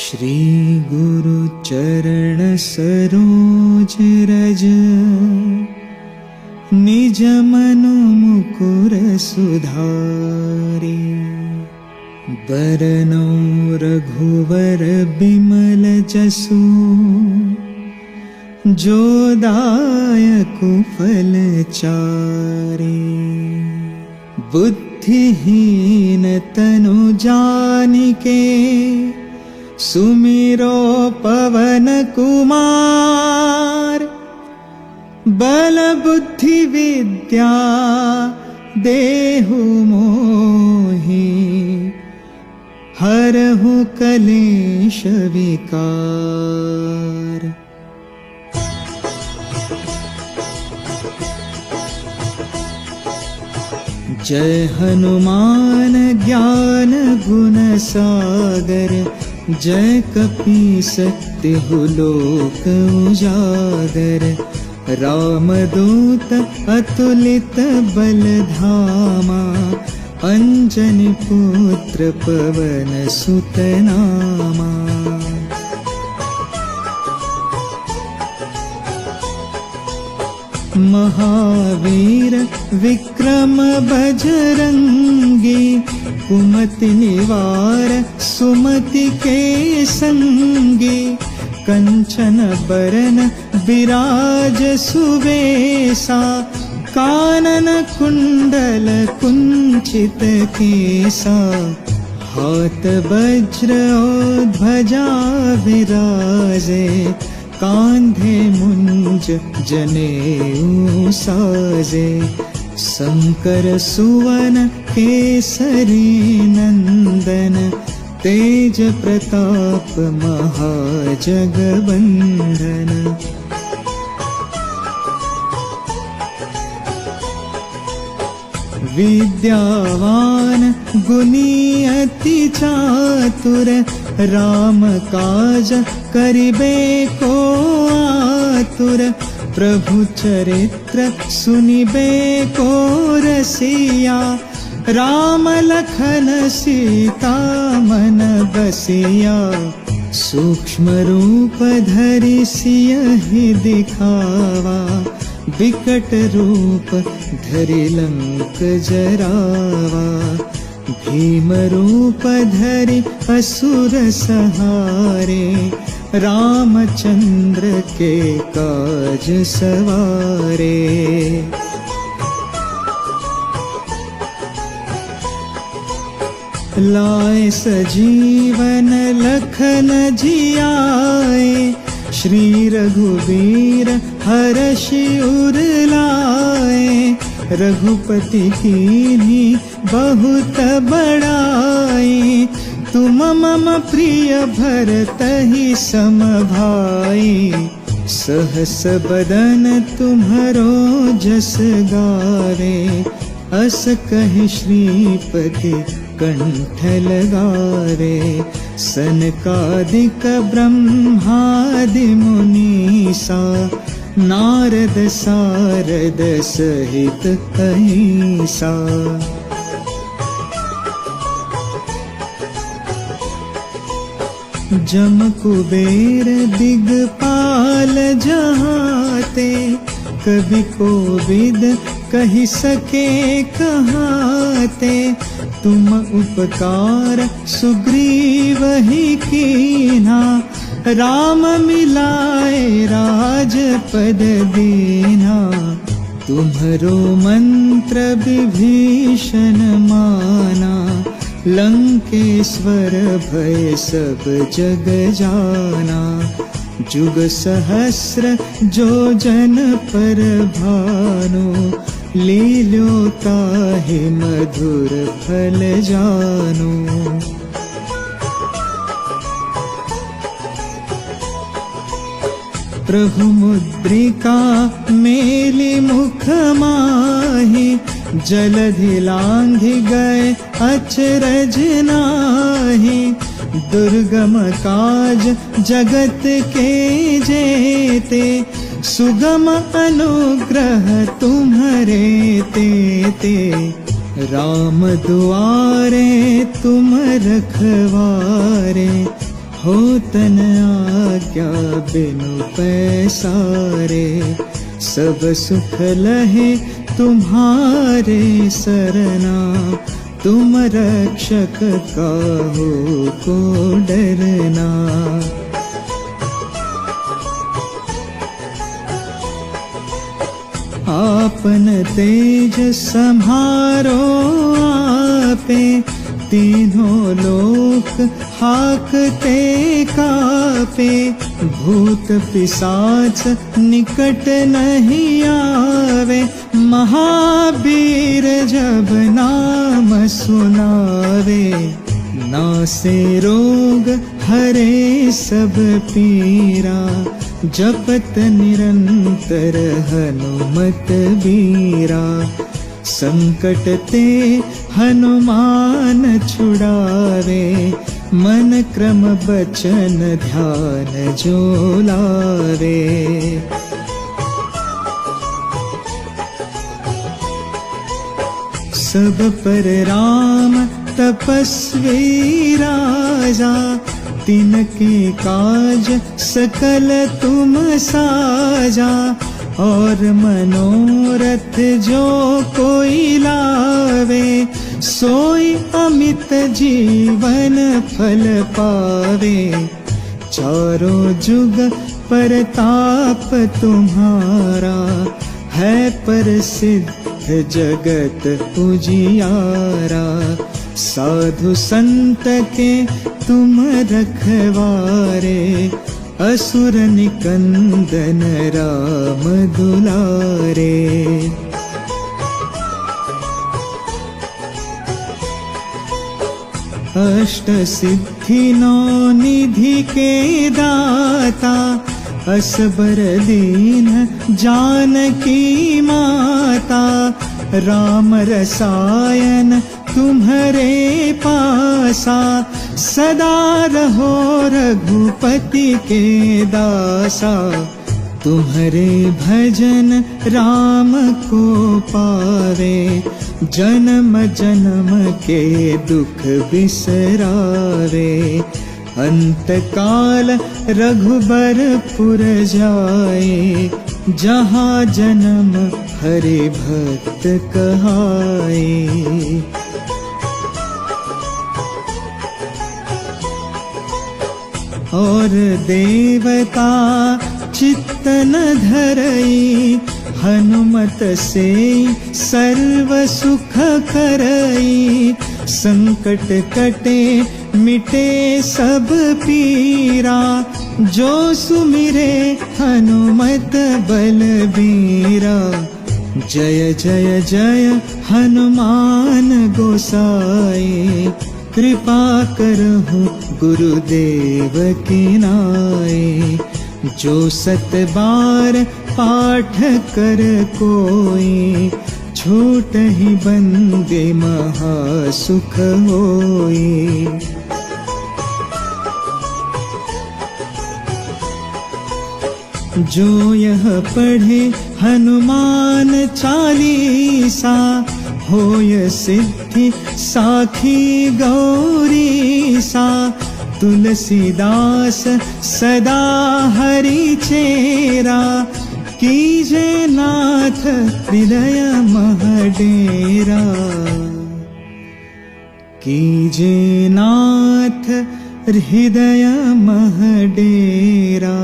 श्री गुरु चरण सरोज रज, निज मनु मुकुर सुधारी। बरनौ रघुवर बिमल जसु, जो दायकु फल चारि। बुद्धिहीन तनु जानिके, सुमिरो पवन कुमार। बल बुद्धि विद्या देहु मोहि, हरहु कलेश विकार। जय हनुमान ज्ञान गुण सागर, जय कपीस तिहु लोक उजागर। रामदूत अतुलित बल धामा, अंजनी पुत्र पवन सुत नामा। महावीर विक्रम बजरंगी, कुमति निवार सुमति के संगी। कंचन बरन विराज सुवेसा, कानन कुंडल कुंचित केसा। हाथ वज्र और ध्वजा विराजे, कांधे मुंज जनेऊ साजे। शंकर सुवन केसरी नंदन, तेज प्रताप महाजगवंदन। विद्यावान गुणी अति चातुर, राम काज करिबे को आतुर। प्रभु चरित्र सुनिबे को रसिया, राम लखन सीता मन बसिया। सूक्ष्म रूप धरि सियहि दिखावा, विकट रूप धरि लंक जरावा। भीम रूप धरि असुर सहारे, रामचंद्र के काज सवारे। लाए सजीवन लखन जियाए, श्री रघुवीर हरषि उर लाए। रघुपति कीन्ही बहुत बड़ाई, तुम मम प्रिय भरतहि सम भाई। सहस बदन तुम्हरो जस गावे, अस कहि श्रीपति कंठ लगावे। सनकादिक ब्रह्मादि मुनीसा, नारद सारद सहित अहिंसा। जम कुबेर दिगपाल जहाते, कवि कोविद कहि सके कहाते। तुम उपकार सुग्रीव ही कीन्हा, राम मिलाए राजपद दीन्हा। तुम्हरो मंत्र विभीषण माना, लंकेश्वर भय सब जग जाना। जुग सहस्र जो जन पर भानु, लील्यो ताहि मधुर फल जानु। प्रभु मुद्रिका मेलि मुख माहि, जलधि लांघि गए अचरज नाही। दुर्गम काज जगत के जेते, सुगम अनुग्रह तुम्हरे तेते। राम दुआरे तुम रखवारे, हो तन आज्ञा बिनु पैसारे, सब सुख लहे तुम्हारे सरना, तुम रक्षक काहू को डरना। आपन तेज सम्हारो आपे, तीनों लोक हाकते कापे, भूत पिशाच निकट नहीं आवे, महावीर जब नाम सुनावे, नासे रोग हरे सब पीरा, जपत निरंतर हनुमत बीरा, संकट ते हनुमान छुड़ावे, मन क्रम बचन ध्यान जो लावे। सब पर राम तपस्वी राजा, तिनके काज सकल तुम साजा, और मनोरथ जो कोई लावे, सोई अमित जीवन फल पावे। चारों जुग परताप तुम्हारा, है प्रसिद्ध जगत उजियारा, साधु संत के तुम रखवारे, असुर निकंदन राम दुलारे। अष्ट सिद्धि नौ निधि के दाता, असबर दीन जानकी माता, राम रसायन तुम्हारे पासा, सदा रहो रघुपति के दासा, तुम्हारे भजन राम को पावे, जन्म जन्म के दुख बिसरावे। अंत काल रघुबरपुर जाए, जहाँ जन्म हरि भक्त कहाए। और देवता चित्त न धरई, हनुमत से सर्व सुख करई। संकट कटे मिटे सब पीरा, जो सुमिरे हनुमत बलबीरा। जय जय जय हनुमान गोसाई, कृपा करहु गुरुदेव की नाई। जो 7 बार पाठ कर कोई, छूट ही बंदे महा सुख होई। जो यह पढ़े हनुमान चालीसा, होय सिद्धि साखी गौरीसा। तुलसीदास सदा हरि चेरा, कीजे नाथ हृदय मह डेरा। कीजे नाथ हृदय मह डेरा।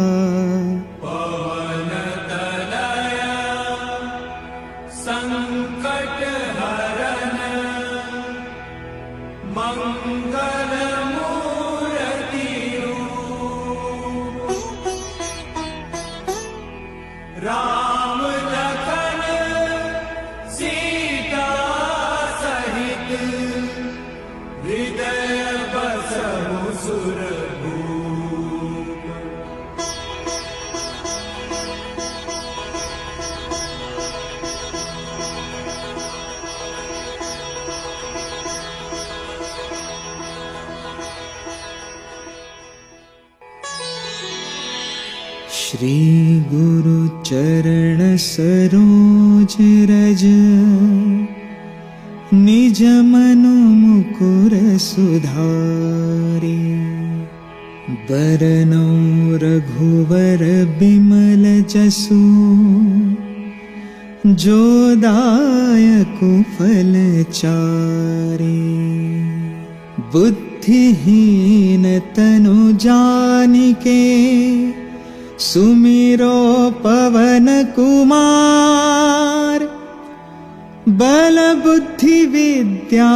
श्री गुरु चरण सरोज रज, निज मनु मुकुर सुधारी। बरनौ रघुवर बिमल जसु, जो दायकु फल चारि। बुद्धिहीन तनु जानिके, सुमिरो पवन कुमार। बल बुद्धि विद्या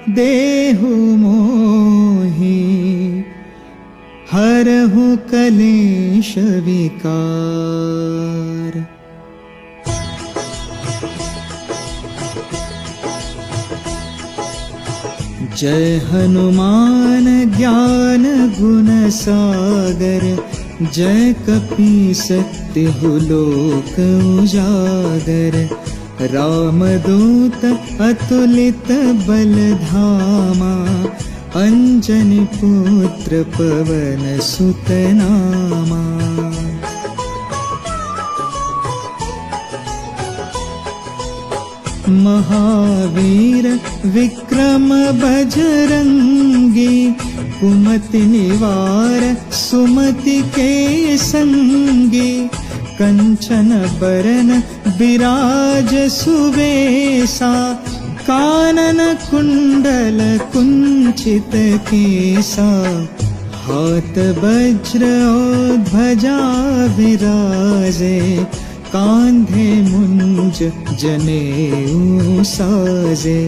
देहु मोहि, हरहु कलेश विकार। जय हनुमान ज्ञान गुण सागर, जय कपीस तिहु लोक उजागर। रामदूत अतुलित बल धामा, अंजनी पुत्र पवन सुत नामा। महावीर विक्रम बजरंगी, कुमति निवार सुमति के संगी। कंचन बरन विराज सुवेसा, कानन कुंडल कुंचित केसा। हाथ वज्र और ध्वजा विराजे, कांधे मुंज जनेऊ साजे।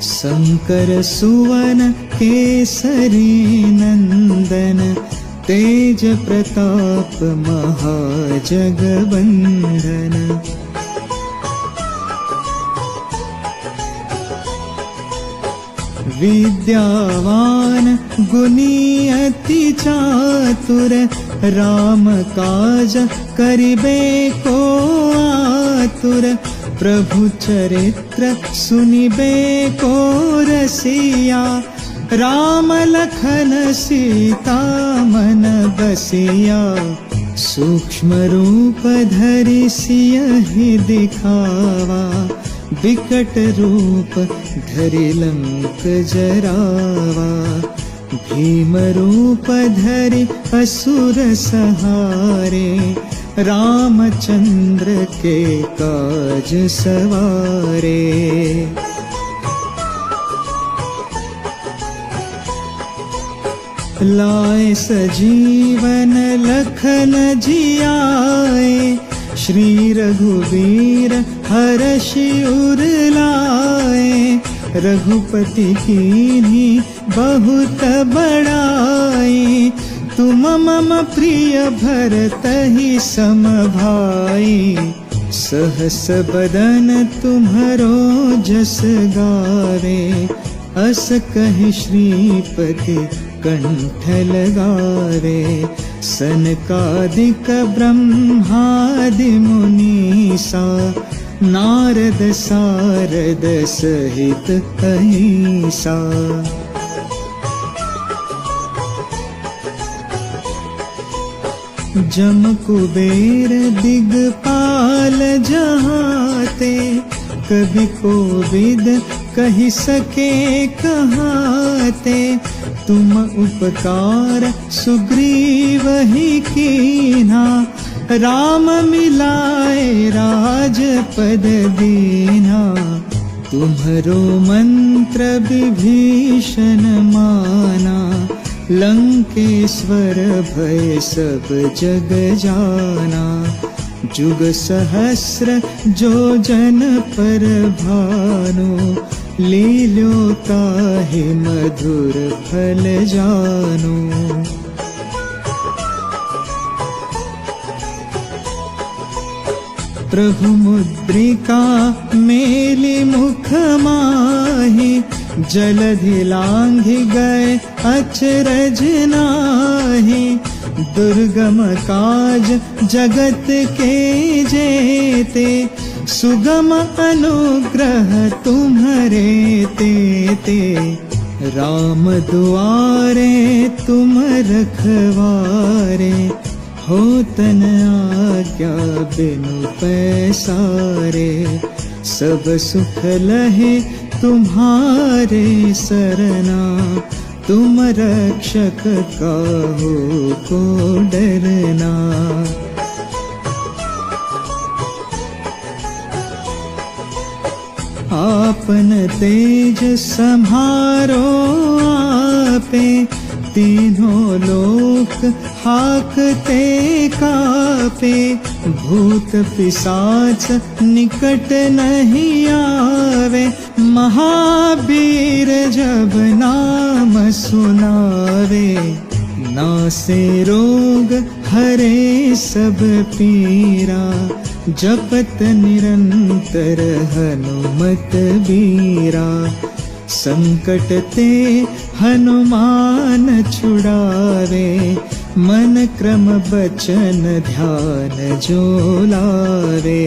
शंकर सुवन केसरी नंदन, तेज प्रताप महाजगवंदन। विद्यावान गुणी अति चातुर, राम काज करिबे को आतुर। प्रभु चरित्र सुनिबे को रसिया, राम लखन सीता मन बसिया। सूक्ष्म रूप धरि सियहि दिखावा, विकट रूप धरि लंक जरावा। भीम रूप धरि असुर सहारे, रामचंद्र के काज सवारे। लाए सजीवन लखन जियाए, श्री रघुवीर हरषि उर लाए। रघुपति कीन्ही बहुत बड़ाई, तुम मम प्रिय भरतहि सम भाई। सहस बदन तुम्हरो जस गावे, अस कहि श्रीपति कंठ लगावे। सनकादिक ब्रह्मादि मुनीसा, नारद सारद सहित अहिसा। जम कुबेर दिगपाल जहाते, कभी कोविद कहि सके कहाते। तुम उपकार सुग्रीव ही कीन्हा, राम मिलाए राजपद दीन्हा। तुम्हरो मंत्र विभीषण माना, लंकेश्वर भय सब जग जाना। जुग सहस्र जो जन पर भानु, लील्यो ताहि मधुर फल जानु। प्रभु मुद्रिका मेली मुख माहि, जलधि लांघि गए अचरज नाहि। दुर्गम काज जगत के जेते, सुगम अनुग्रह तुम्हरे तेते। राम दुआरे तुम रखवारे, होतन आज्ञा बिनु पैसारे। सब सुख लहे तुम्हारे सरना, तुम रक्षक काहू को डरना। आपन तेज सम्हारो आपे, तीनों लोक हाकते कापे। भूत पिशाच निकट नहीं आवे, महावीर जब नाम सुनावे। नासे रोग हरे सब पीरा, जपत निरंतर हनुमत बीरा। संकट ते हनुमान छुड़ावे, मन क्रम बचन ध्यान जो लावे।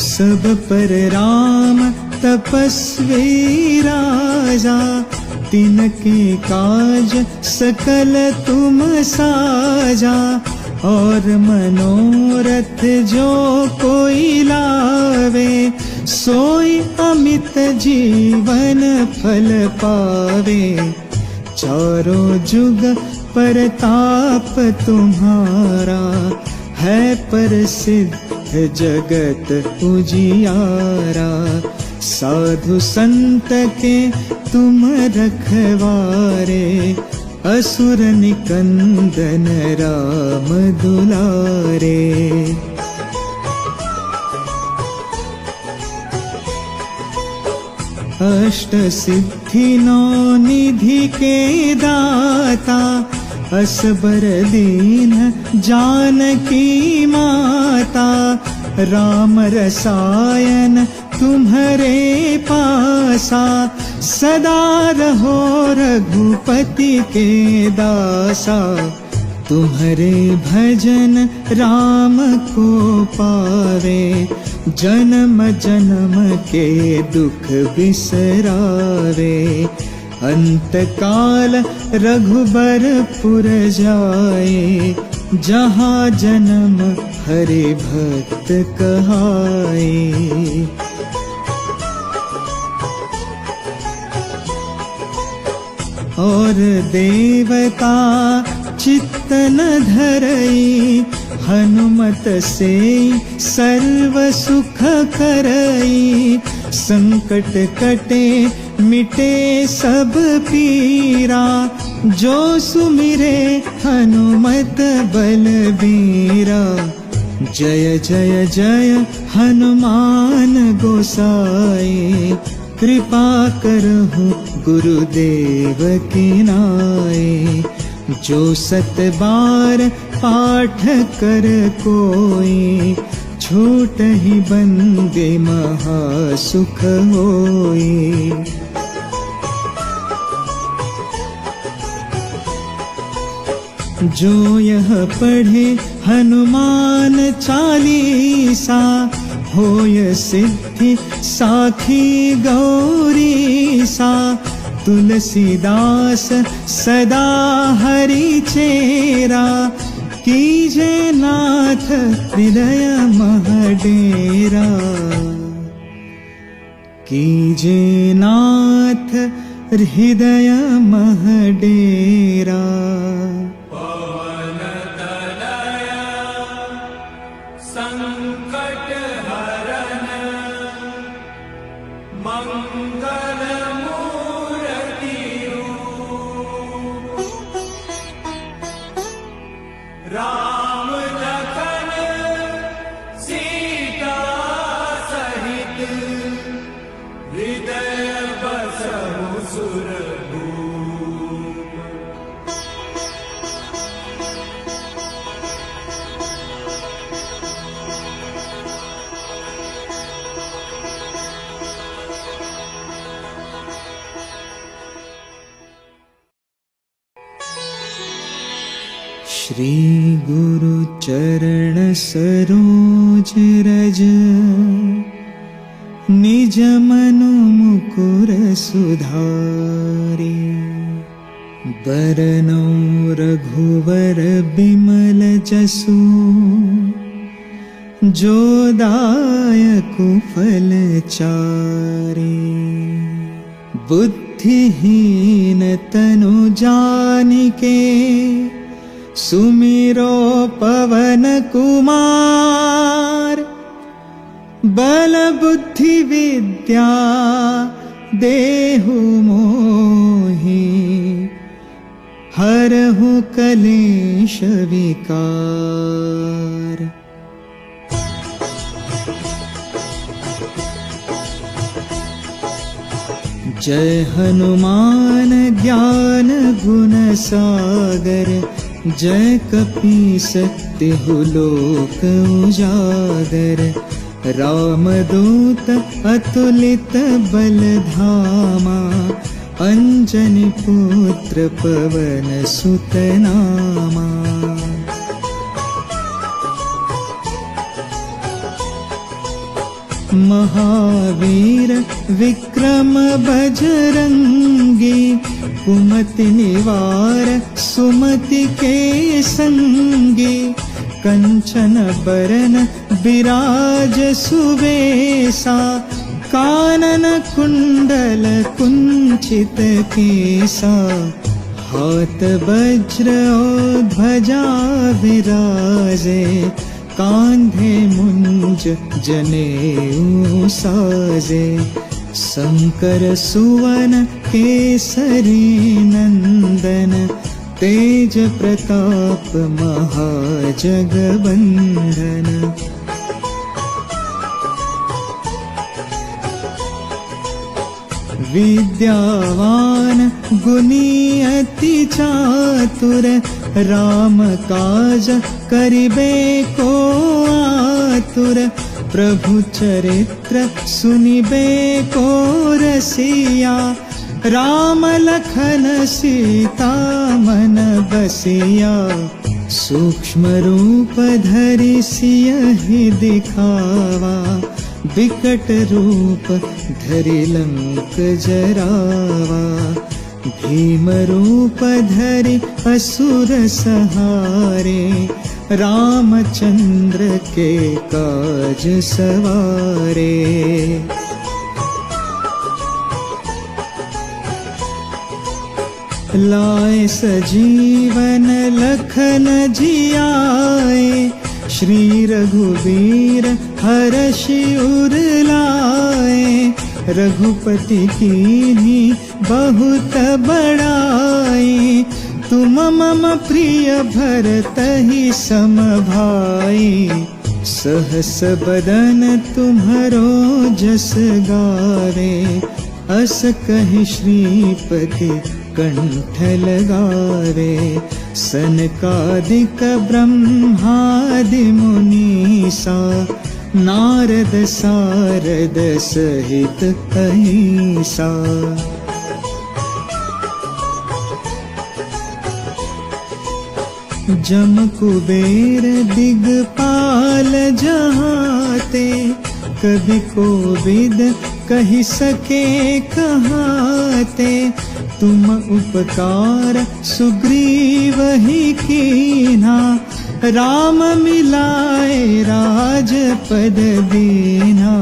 सब पर राम तपस्वी राजा, तिनके काज सकल तुम साजा। और मनोरथ जो कोई लावे, सोई अमित जीवन फल पावे। चारों जुग परताप तुम्हारा, है प्रसिद्ध जगत उजियारा। साधु संत के तुम रखवारे, असुर निकंदन राम दुलारे। अष्ट सिद्धि नौ निधि के दाता, असबर दीन जानकी माता। राम रसायन तुम्हारे पासा, सदा रहो रघुपति के दासा। तुम्हारे भजन राम को पावे, जन्म जन्म के दुख बिसरावे। अंत काल रघुबरपुर जाए, जहाँ जन्म हरि भक्त कहाए। और देवता चित्त न धरई, हनुमत से सर्व सुख करई। संकट कटे मिटे सब पीरा, जो सुमिरे हनुमत बलबीरा। जय जय जय हनुमान गोसाई, कृपा करहु गुरुदेव की नाई। जो सत बार पाठ कर कोई, छूट ही बंदे महासुख होई। जो यह पढ़े हनुमान चालीसा, होय सिद्धि साखी गौरीसा। तुलसीदास सदा हरि चेरा, कीजे नाथ हृदय मह डेरा। कीजे नाथ हृदय मह डेरा। श्री गुरु चरण सरोज रज, निज मनु मुकुर सुधारी। बरनौ रघुवर बिमल जसु, जो दायक फल चारे। बुद्धिहीन तनु जानिके सुमिरो पवन कुमार। बल बुद्धि विद्या देहु मोहि हरहु कलेश विकार। जय हनुमान ज्ञान गुण सागर। जय कपीस तिहु लोक उजागर। रामदूत अतुलित बल धामा। अंजनी पुत्र पवन सुत नामा। महावीर विक्रम बजरंगी। कुमति निवार सुमति के संगी। कंचन बरन बिराज सुवेसा। कानन कुंडल कुंचित केसा। हाथ वज्र और ध्वजा विराजे। कांधे मुंज जनेऊ साजे। शंकर सुवन केसरी नंदन। तेज प्रताप महाजगवंदन। विद्यावान गुणी अति चातुर। राम काज करिबे को आतुर। प्रभु चरित्र सुनिबे को रसिया। राम लखन सीता मन बसिया। सूक्ष्म रूप धरि सियहि दिखावा। विकट रूप धरि लंक जरावा। भीम रूप धरि असुर संहारे। रामचंद्र के काज सवारे। लाए सजीवन लखन जियाए। श्री रघुवीर हरषि उर लाए। रघुपति कीन्ही बहुत बड़ाई। तुम मम प्रिय भरतहि सम भाई। सहस बदन तुम्हरो जस गावे। अस कहि श्रीपति कंठ लगावे। सनकादिक ब्रह्मादि मुनीसा। नारद सारद सहित अहिसा। जम कुबेर दिगपाल जहाते। कभी कोविद कहि सके कहाते। तुम उपकार सुग्रीव ही कीन्हा। राम मिलाए राजपद दीन्हा।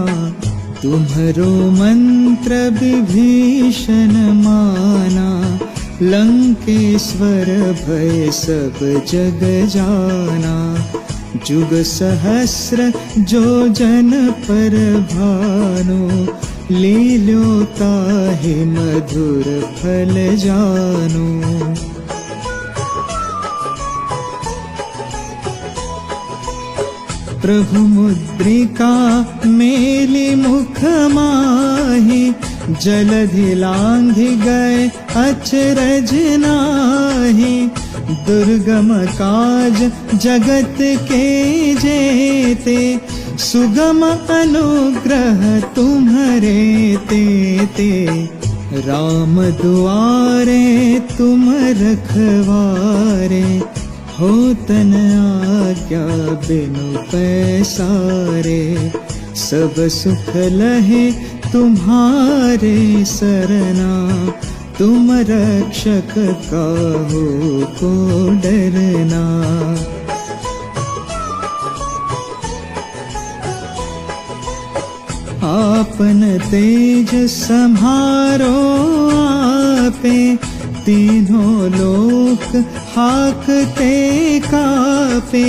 तुम्हरो मंत्र विभीषण माना। लंकेश्वर भय सब जग जाना। जुग सहस्र जो जन पर भानु। लील्यो ताहि मधुर फल जानु। प्रभु मुद्रिका मेली मुख माहि। जलधि लांघि गए अचरज नाहि। दुर्गम काज जगत के जेते। सुगम अनुग्रह तुम्हरे तेते। राम दुआरे तुम रखवारे। होतन आज्ञा बिनु पैसारे। सब सुख लहे तुम्हारे सरना। तुम रक्षक काहू को डरना। आपन तेज सम्हारो आपे, तीनों लोक हाकते कापे।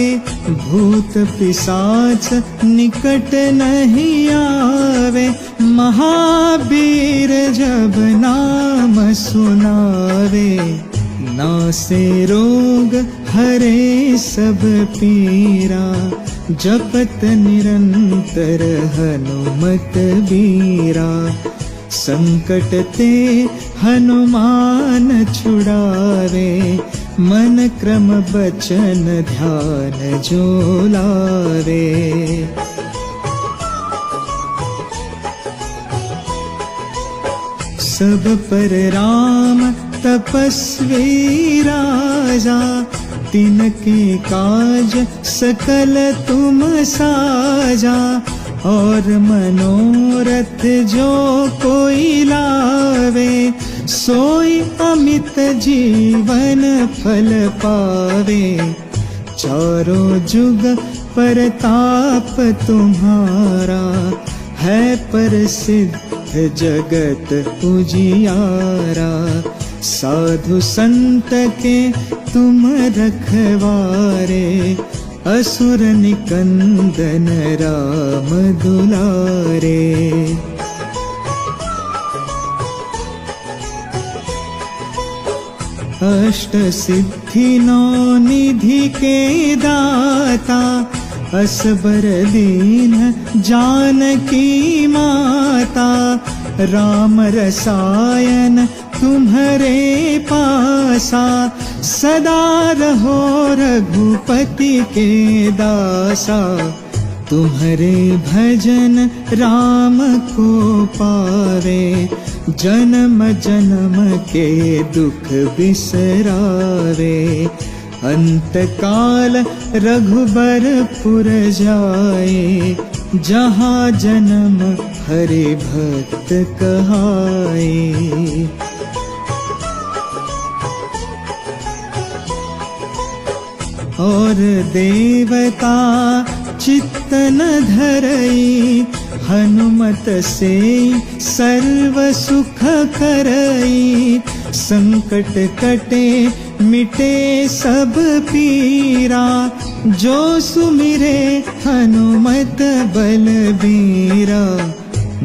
भूत पिशाच निकट नहीं आवे, महावीर जब नाम सुनावे। नासे रोग हरे सब पीरा, जपत निरंतर हनुमत बीरा। संकट ते हनुमान छुड़ावे, मन क्रम बचन ध्यान जो लावे। सब पर राम तपस्वी राजा, तिनके काज सकल तुम साजा। और मनोरथ जो कोई लावे, सोई अमित जीवन फल पावे। चारों जुग परताप तुम्हारा, है प्रसिद्ध जगत उजियारा। साधु संत के तुम रखवारे, असुर निकंदन राम दुलारे। अष्ट सिद्धि नौ निधि के दाता, असबर दीन जानकी माता। राम रसायन तुम्हारे पासा, सदा रहो रघुपति के दासा। तुम्हारे भजन राम को पावे, जन्म जन्म के दुख बिसरावे। अंत काल रघुबरपुर जाए, जहाँ जन्म हरि भक्त कहाए। और देवता चित्त न धरई, हनुमत से सर्व सुख करई। संकट कटे मिटे सब पीरा, जो सुमिरे हनुमत बलबीरा।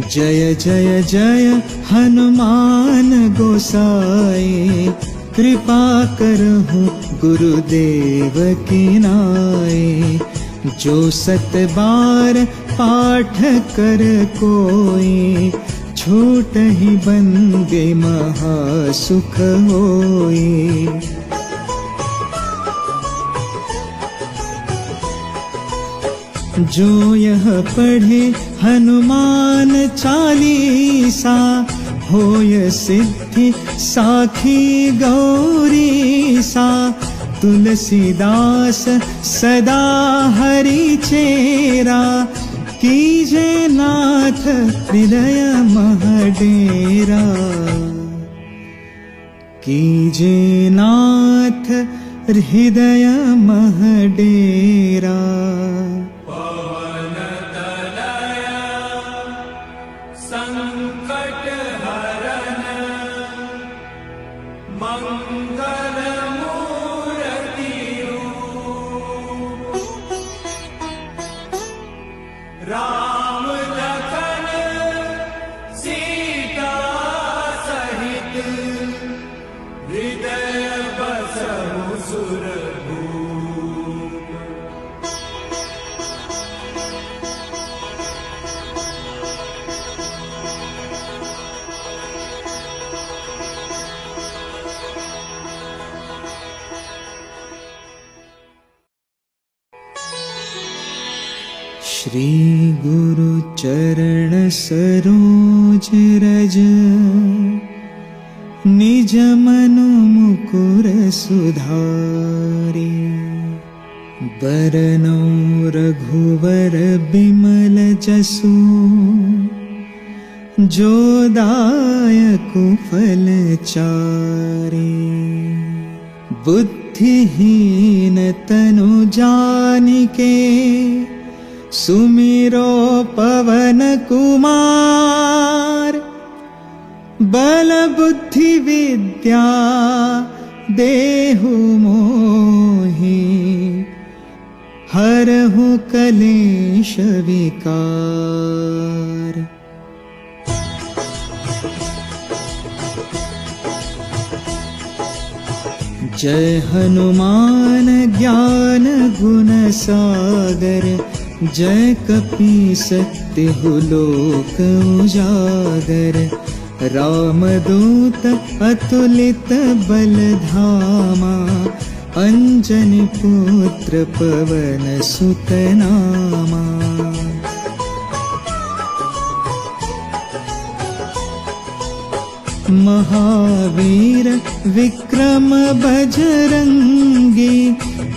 जय जय जय हनुमान गोसाई, कृपा करहु गुरुदेव की नाई। जो 7 बार पाठ कर कोई, छूट ही बंदे महासुख होई। जो यह पढ़े हनुमान चालीसा, होय सिद्धि साखी गौरीसा। तुलसीदास सदा हरि चेरा, कीजे नाथ हृदय मह डेरा। कीजे नाथ हृदय मह डेरा। श्री गुरु चरण सरोज रज, निज मनु मुकुर सुधारि। बरनौ रघुवर बिमल जसु, जो दायकु फल चारि। बुद्धिहीन तनु जानिके, सुमिरो पवन कुमार, बल बुद्धि विद्या देहु मोहि, हरहु कलेश विकार। जय हनुमान ज्ञान गुण सागर, जय कपीस तिहु लोक उजागर। रामदूत अतुलित बल धामा, अंजनी पुत्र पवन सुत नामा। महावीर विक्रम बजरंगी,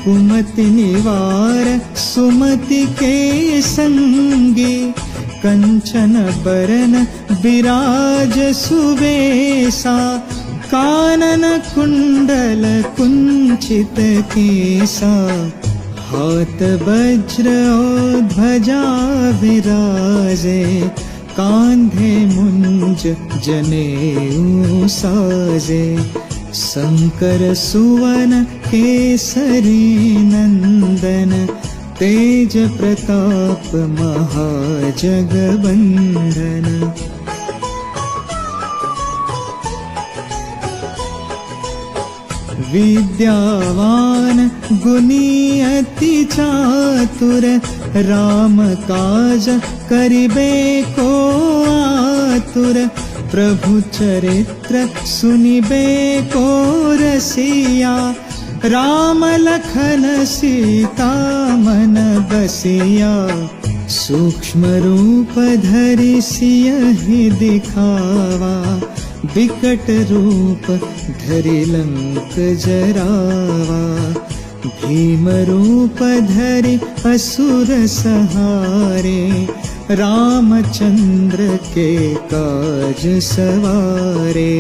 कुमति निवार सुमति के संगी। कंचन बरन विराज सुवेसा, कानन कुंडल कुंचित केसा। हाथ वज्र और ध्वजा विराजे, कांधे मुंज जनेऊ साजे। शंकर सुवन केसरी नंदन, तेज प्रताप महाजगवंदन। विद्यावान गुणी अति चातुर, राम काज करिबे को आतुर। प्रभु चरित्र सुनिबे को रसिया, राम लखन सीता मन बसिया। सूक्ष्म रूप धरि सियहि दिखावा, विकट रूप धरि लंक जरावा। भीम रूप धरि असुर सहारे, रामचंद्र के काज सवारे।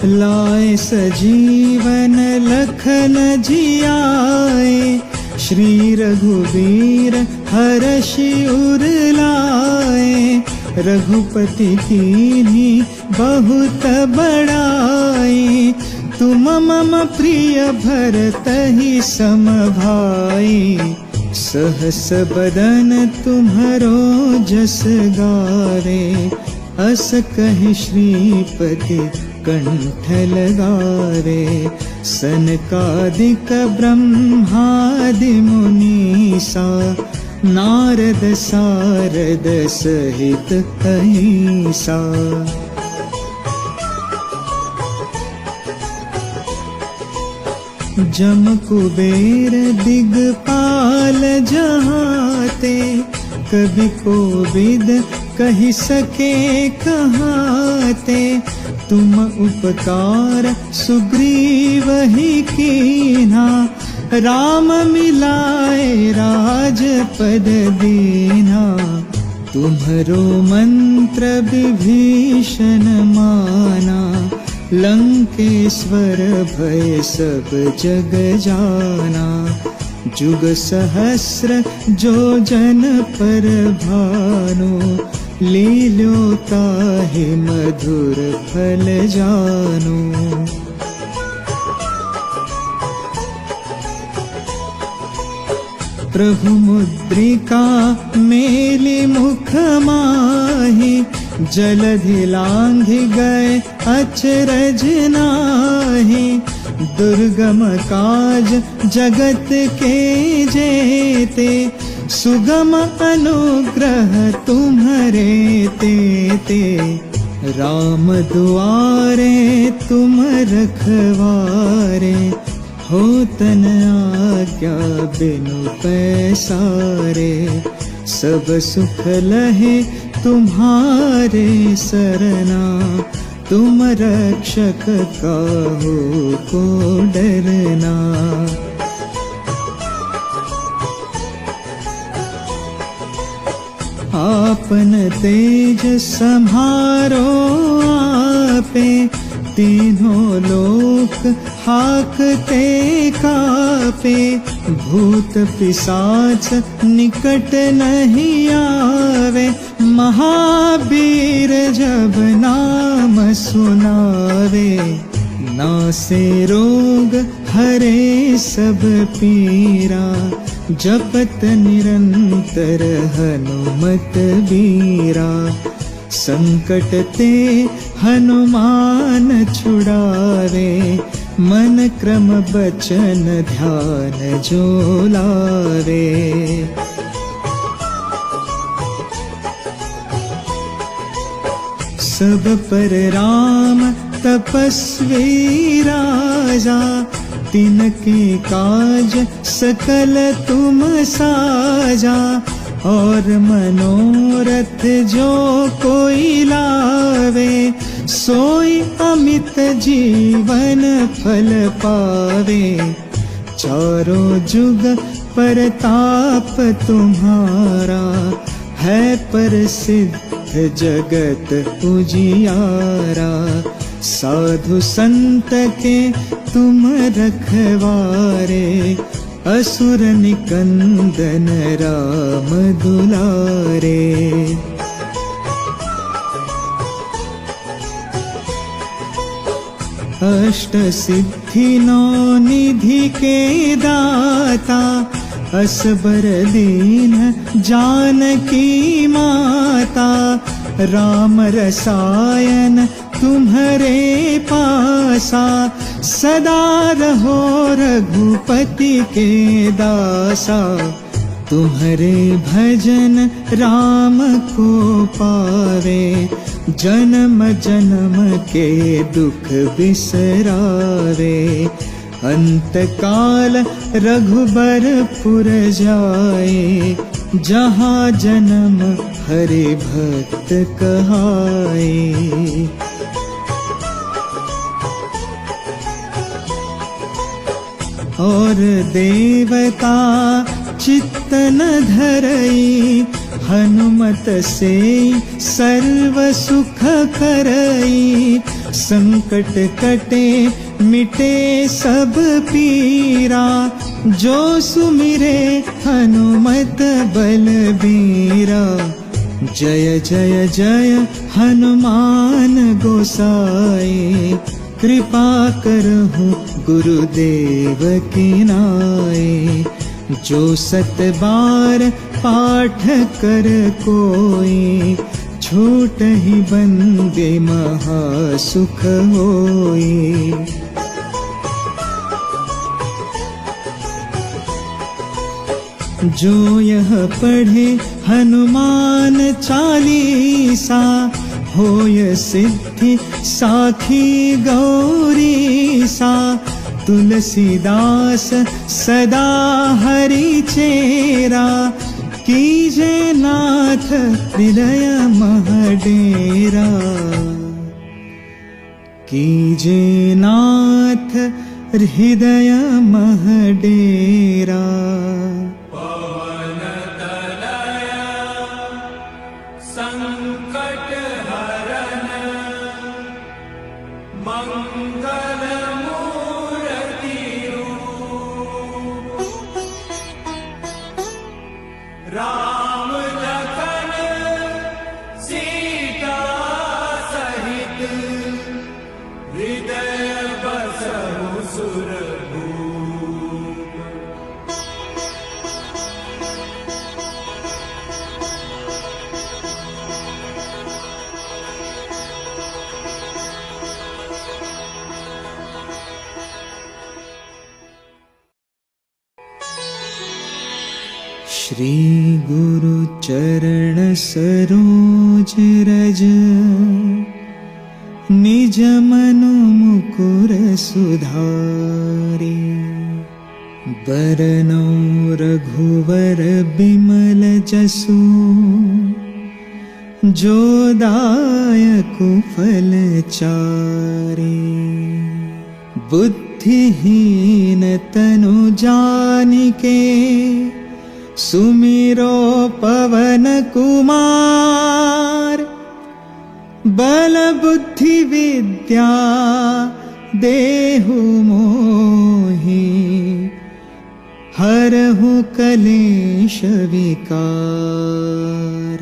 लाए सजीवन लखन जियाए, श्री रघुवीर हरषि उर लाए। रघुपति कीन्ही बहुत बड़ाई, तुम मम प्रिय भरतहि सम भाई। सहस बदन तुम्हरो जस गावे, अस कहि श्रीपति कंठ लगावे। सनकादिक ब्रह्मादि मुनीसा, नारद सारद सहित अहिसा। जम कुबेर दिगपाल जहाते, कवि कोविद कहि सके कहाते। तुम उपकार सुग्रीव ही कीन्हा, राम मिलाए राजपद दीन्हा। तुम्हरो मंत्र विभीषण माना, लंकेश्वर भय सब जग जाना। जुग सहस्र जो जन पर भानु, लील्यो ताहि मधुर फल जानु। प्रभु मुद्रिका मेलि मुख माहि, जलधि लांघि गए अचरज नाहि। दुर्गम काज जगत के जेते, सुगम अनुग्रह तुम्हरे तेते। राम दुआरे तुम रखवारे, होतन आज्ञा बिनु पैसारे। सब सुख लहे तुम्हारे सरना, तुम रक्षक काहू को डरना। आपन तेज सम्हारो आपे, तीनों लोक हाकते कापे, भूत पिशाच निकट नहीं आवे। महावीर जब नाम सुनावे, नासे रोग हरे सब पीरा। जपत निरंतर हनुमत बीरा, संकट ते हनुमान छुड़ावे। मन क्रम बचन ध्यान जो लावे। सब पर राम तपस्वी राजा, तिनके काज सकल तुम साजा। और मनोरथ जो कोई लावे, सोई अमित जीवन फल पावे। चारों जुग परताप तुम्हारा, है प्रसिद्ध जगत उजियारा। साधु संत के तुम रखवारे, असुर निकंदन राम दुलारे। अष्ट सिद्धि नौ निधि के दाता, असबर दीन जानकी माता। राम रसायन तुम्हारे पासा, सदा रहो रघुपति के दासा। तुम्हारे भजन राम को पावे, जन्म जन्म के दुख बिसरावे। अंत काल रघुबरपुर जाए, जहाँ जन्म हरि भक्त कहाए। और देवता चित्त न धरई, हनुमत से सर्व सुख करई। संकट कटे मिटे सब पीरा, जो सुमिरे हनुमत बलबीरा। जय जय जय हनुमान गोसाई, कृपा करहु गुरुदेव की नाई। जो 7 बार पाठ कर कोई, छूट ही बंदे महा सुख होई। जो यह पढ़े हनुमान चालीसा, होय सिद्धि साखी गौरी सा। तुलसीदास सदा हरि चेरा, कीजे नाथ हृदय मह डेरा। कीजे नाथ हृदय मह डेरा। श्री गुरु चरण सरोज रज, निज मनु मुकुर सुधारी। बरनौ रघुवर बिमल जसु, जो दायकु फल चारि। बुद्धिहीन तनु जानिके, सुमिरो पवन कुमार। बल बुद्धि विद्या देहु मोहि, हरहु कलेश विकार।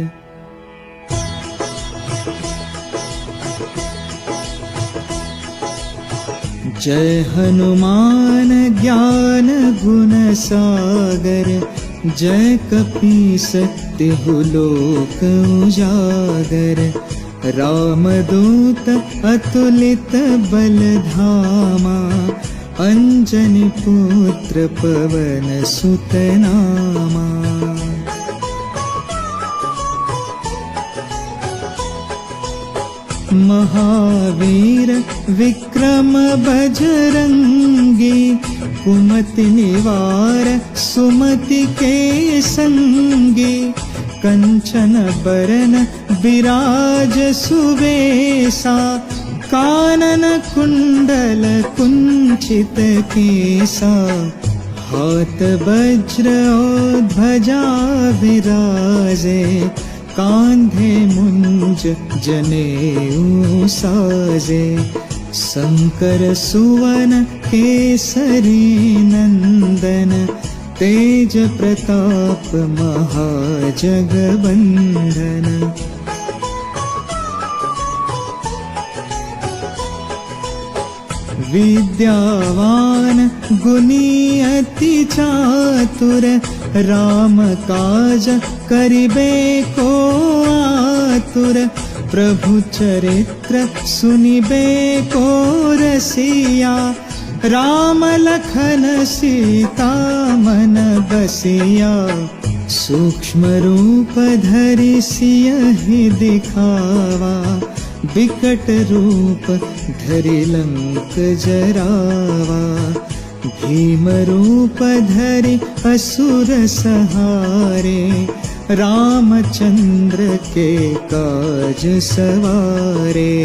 जय हनुमान ज्ञान गुण सागर, जय कपीस तिहु लोक उजागर। रामदूत अतुलित बल धामा, अंजनी पुत्र पवन सुत नामा। महावीर विक्रम बजरंगी, कुमति निवार सुमति के संगी। कंचन बरन विराज सुवेसा, कानन कुंडल कुंचित केसा। हाथ वज्र और ध्वजा विराजे, कांधे मुंज जनेऊ साजे। शंकर सुवन केसरी नंदन, तेज प्रताप महाजगवंदन। विद्यावान गुणी अति चातुर, राम काज करिबे को आतुर। प्रभु चरित्र सुनिबे को रसिया, राम लखन सीता मन बसिया। सूक्ष्म रूप धरि सियहि दिखावा, विकट रूप धरि लंक जरावा। भीम रूप धरि असुर सहारे, रामचंद्र के काज सवारे।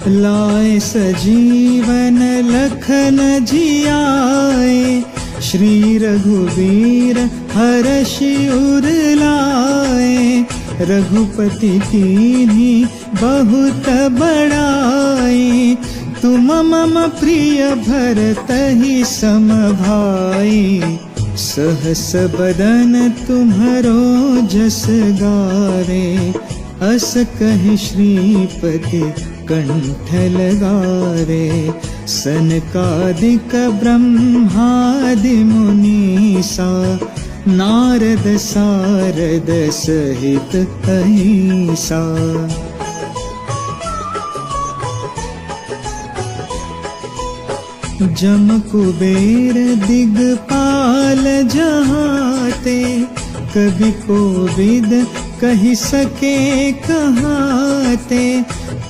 लाए सजीवन लखन जियाए, श्री रघुवीर हरषि उर लाए। रघुपति कीन्ही बहुत बड़ाई, तुम मम प्रिय भरतहि सम भाई। सहस बदन तुम्हरो जस गावे, अस कहि श्रीपति कंठ लगावे। सनकादिक ब्रह्मादि मुनीसा, नारद सारद सहित अहिसा। जम कुबेर दिगपाल जहाते, कवि कोविद कहि सके कहाते।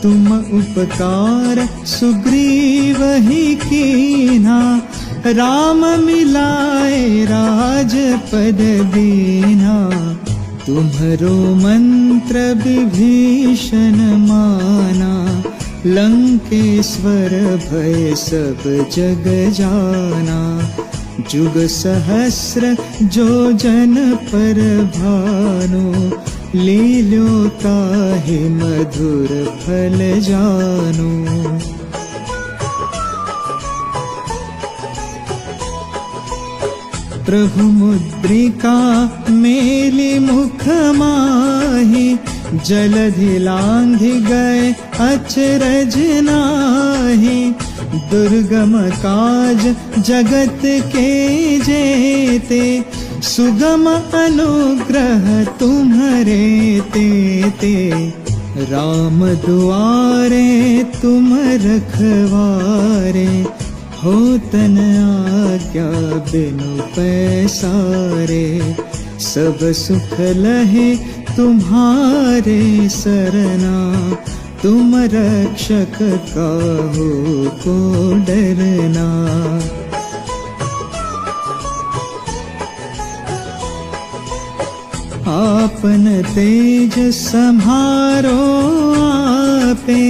तुम उपकार सुग्रीव ही कीन्हा, राम मिलाए राजपद दीन्हा। तुम्हरो मंत्र विभीषण माना, लंकेश्वर भय सब जग जाना। जुग सहस्र जो जन पर भानु, लील्यो ताहि मधुर फल जानु। प्रभु मुद्रिका मेलि मुख माहि, जलधि लांघि गए अचरज नाहि। दुर्गम काज जगत के जेते, सुगम अनुग्रह तुम्हरे तेते। राम दुआरे तुम रखवारे, होतन आज्ञा बिनु पैसारे। सब सुख लहे तुम्हारे सरना, तुम रक्षक काहू को डरना। आपन तेज सम्हारो आपे,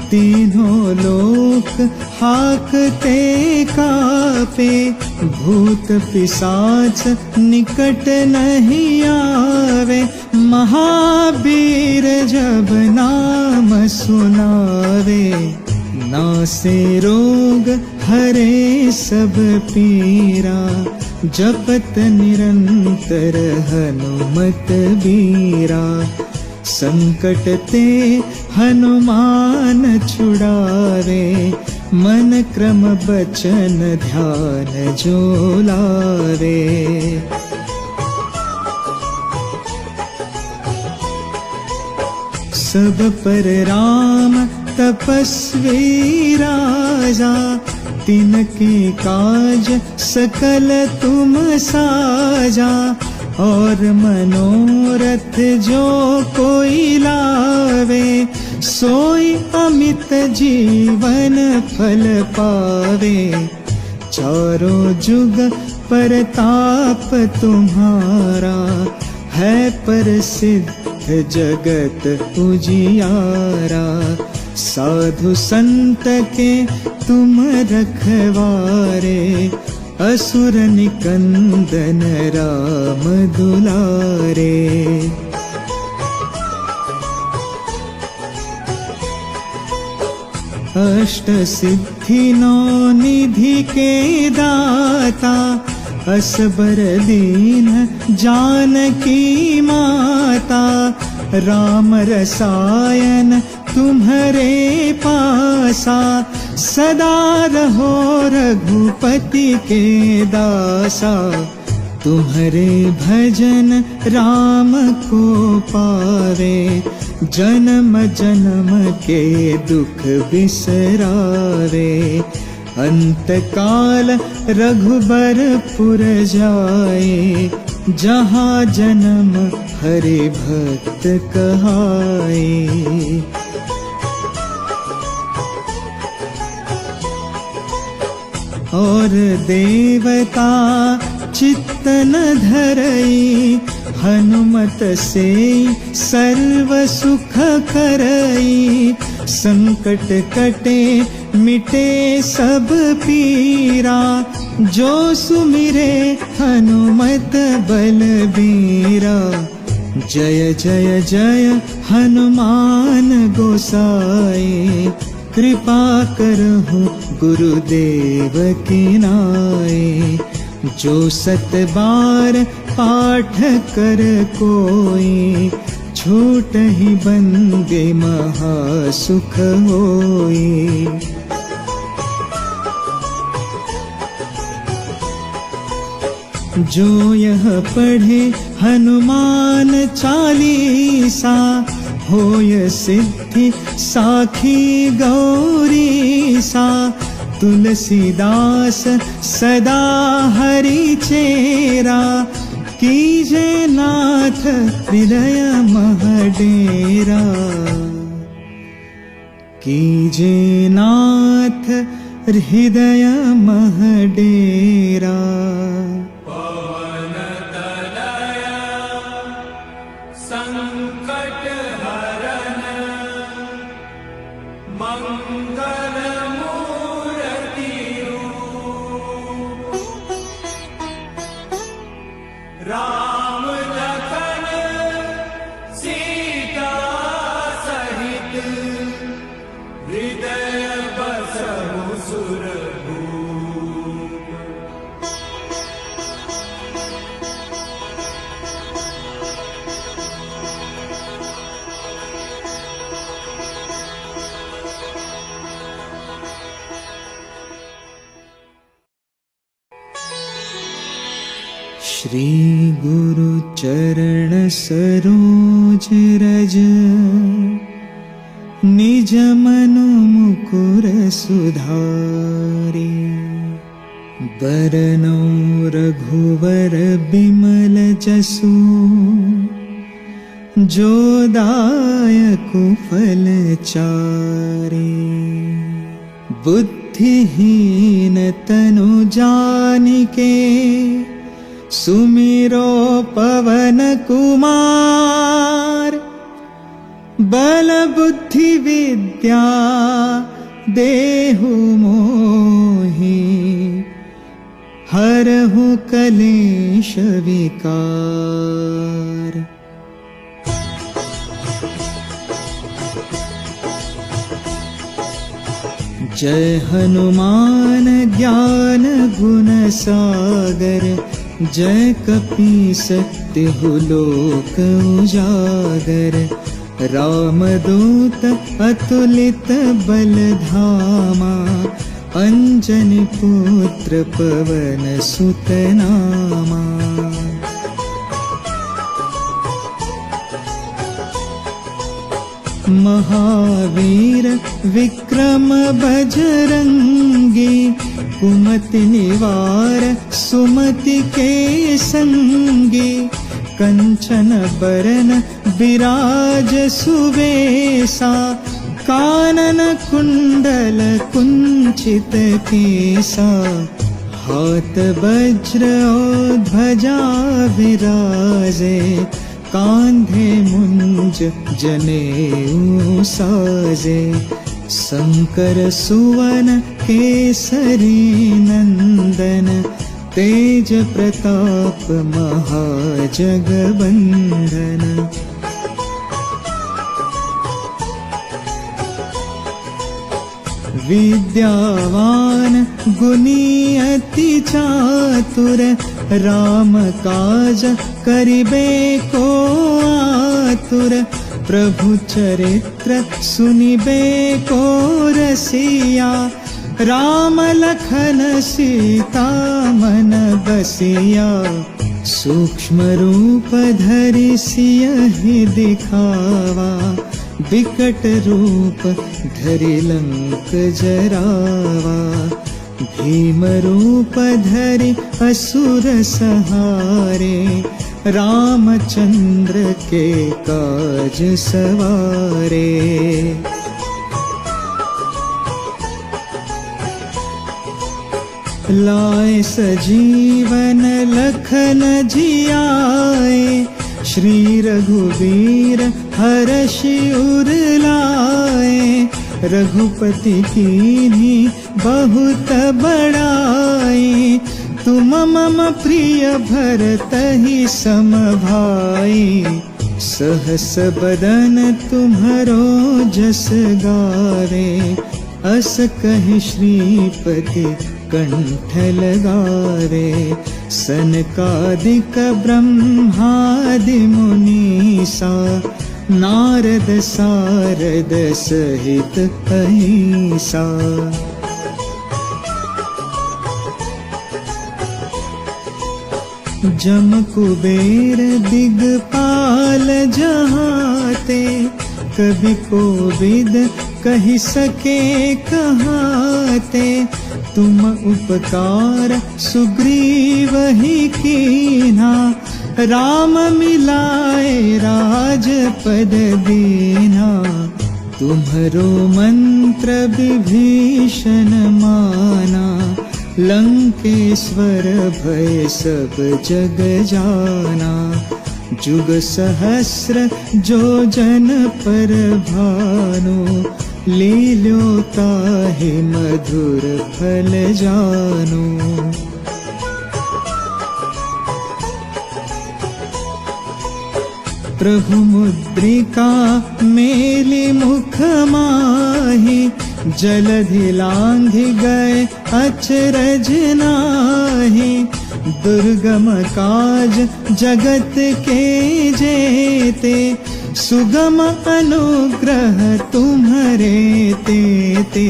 तीनों लोक हाकते कापे। कापे, भूत पिशाच निकट नहीं आवे। महावीर जब नाम सुनावे, नासे रोग हरे सब पीरा। जपत निरंतर हनुमत बीरा, संकट ते हनुमान छुड़ावे। मन क्रम बचन ध्यान जो लावे। सब पर राम तपस्वी राजा, तिनके काज सकल तुम साजा। और मनोरथ जो कोई लावे, सोई अमित जीवन फल पावे। चारों जुग परताप तुम्हारा, है प्रसिद्ध जगत उजियारा। साधु संत के तुम रखवारे, असुर निकंदन राम दुलारे। अष्ट सिद्धि नौ निधि के दाता, असबर दीन जानकी माता। राम रसायन तुम्हारे पासा, सदा रहो रघुपति के दासा। तुम्हारे भजन राम को पावे, जन्म जन्म के दुख बिसरावे। अंत काल रघुबरपुर जाए, जहाँ जन्म हरि भक्त कहाए। और देवता चित्त न धरई, हनुमत से सर्व सुख करई। संकट कटे मिटे सब पीरा, जो सुमिरे हनुमत बलबीरा। जय जय जय हनुमान गोसाई, कृपा करहु गुरुदेव की नाई। जो 7 बार पाठ कर कोई, छूट ही बंदे महासुख होई। जो यह पढ़े हनुमान चालीसा, होय सिद्धि साखी गौरीसा। तुलसीदास सदा हरि चेरा, कीजे नाथ हृदय मह डेरा। कीजे नाथ हृदय मह डेरा। श्री गुरु चरण सरोज रज, निज मनु मुकुर सुधारी। बरनौ रघुवर बिमल जसु, जो दायकु फल चारि। बुद्धिहीन तनु जानिके, सुमिरो पवन कुमार। बल बुद्धि विद्या देहु मोहि, हरहु कलेश विकार। जय हनुमान ज्ञान गुण सागर, जय कपीस तिहु लोक उजागर। रामदूत अतुलित बल धामा, अंजनी पुत्र पवन सुत नामा। महावीर विक्रम बजरंगी, कुमति निवार सुमति के संगी। कंचन बरन विराज सुवेसा, कानन कुंडल कुंचित केसा। हाथ वज्र और ध्वजा विराजे, कांधे मुंज जनेऊ साजे। शंकर सुवन केसरी नंदन, तेज प्रताप महाजगवंदन। विद्यावान गुणी अति चातुर, राम काज करिबे को आतुर। प्रभु चरित्र सुनिबे को रसिया, राम लखन सीता मन बसिया। सूक्ष्म रूप धरि सियहि दिखावा, विकट रूप धरि लंक जरावा। भीम रूप धरि असुर सहारे, रामचंद्र के काज सवारे। लाए सजीवन लखन जियाए, श्री रघुवीर हरषि उर लाए। रघुपति कीन्ही बहुत बड़ाई, तुम मम प्रिय भरतहि सम भाई। सहस बदन तुम्हरो जस गावे, अस कहि श्रीपति कंठ लगावे। सनकादिक ब्रह्मादि मुनीसा, नारद सारद सहित अहिसा। जम कुबेर दिगपाल जहाते, कवि कोविद कहि सके कहाते। तुम उपकार सुग्रीव ही कीन्हा, राम मिलाए राजपद दीन्हा। तुम्हरो मंत्र विभीषण माना, लंकेश्वर भय सब जग जाना। जुग सहस्र जो जन पर भानु, लील्यो ताहि मधुर फल जानु। प्रभु मुद्रिका मेलि मुख माहि, जलधि लांघि गए अचरज नाहि। दुर्गम काज जगत के जेते, सुगम अनुग्रह तुम्हरे तेते।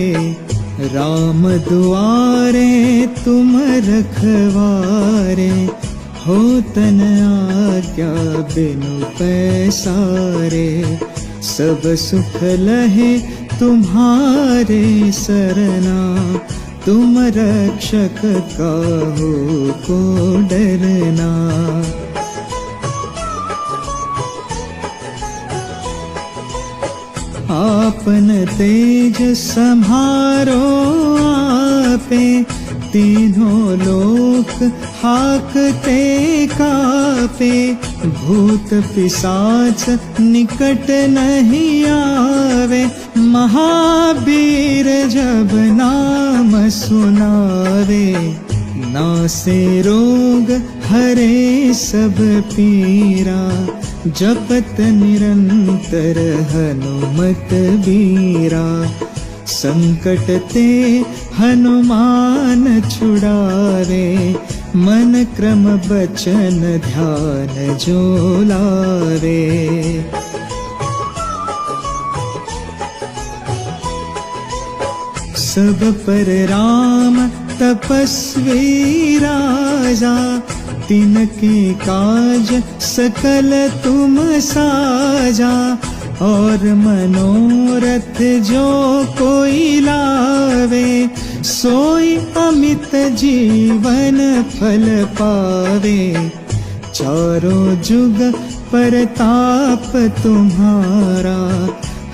राम दुआरे तुम रखवारे, होतन आज्ञा बिनु पैसारे। सब सुख लहे तुम्हारे सरना, तुम रक्षक काहू को डरना। आपन तेज सम्हारो आपे, तीनों लोक हाकते कापे। भूत पिशाच निकट नहीं आवे, महावीर जब नाम सुनावे। नासे रोग हरे सब पीरा, जपत निरंतर हनुमत बीरा। संकट ते हनुमान छुड़ावे, मन क्रम बचन ध्यान जो लावे। सब पर राम तपस्वी राजा, तिनके काज सकल तुम साजा। और मनोरथ जो कोई लावे, सोई अमित जीवन फल पावे। चारों जुग परताप तुम्हारा,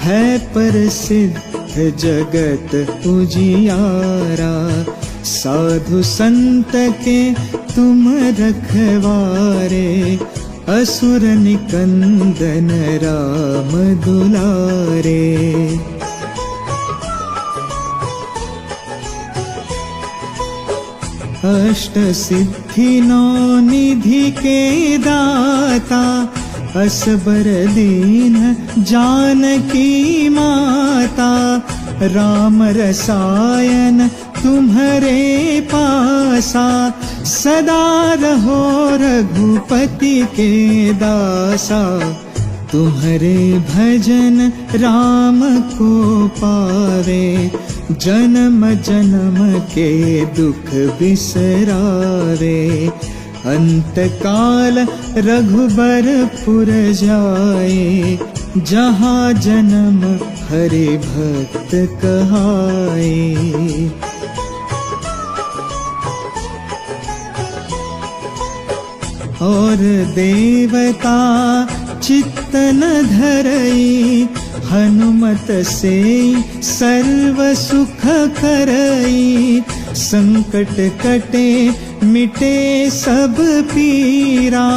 है प्रसिद्ध जगत उजियारा। साधु संत के तुम रखवारे, असुर निकंदन राम दुलारे। अष्ट सिद्धि नौ निधि के दाता, असबर दीन जानकी माता। राम रसायन तुम्हारे पासा, सदा रहो रघुपति के दासा। तुम्हारे भजन राम को पावे, जन्म जन्म के दुख बिसरावे। अंत काल रघुबरपुर जाए, जहाँ जन्म हरि भक्त कहाए। और देवता चित्तन धरई, हनुमत से सर्व सुख करई। संकट कटे मिटे सब पीरा,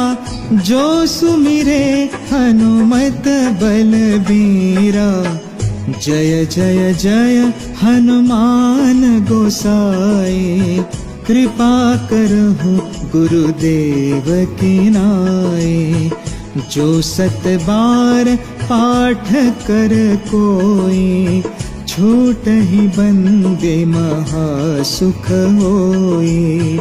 जो सुमिरे हनुमत बलबीरा। जय जय जय हनुमान गोसाई, कृपा करहु गुरुदेव की नाई। जो सत बार पाठ कर कोई, छूट ही बंदे महासुख होई।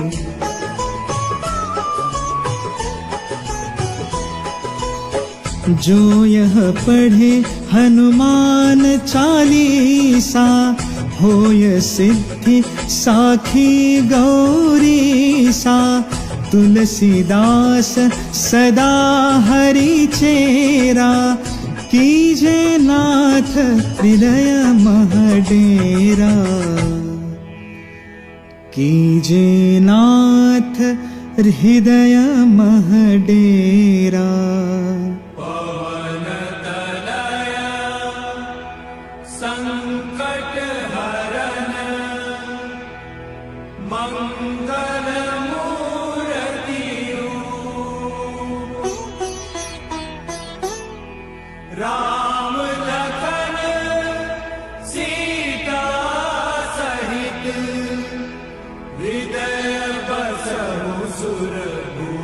जो यह पढ़े हनुमान चालीसा, होय सिद्धि साखी गौरीसा। तुलसीदास सदा हरि चेरा, कीजे नाथ हृदय मह डेरा। कीजे नाथ हृदय मह डेरा। राम लखन सीता सहित, हृदय बसहु सुरभूप।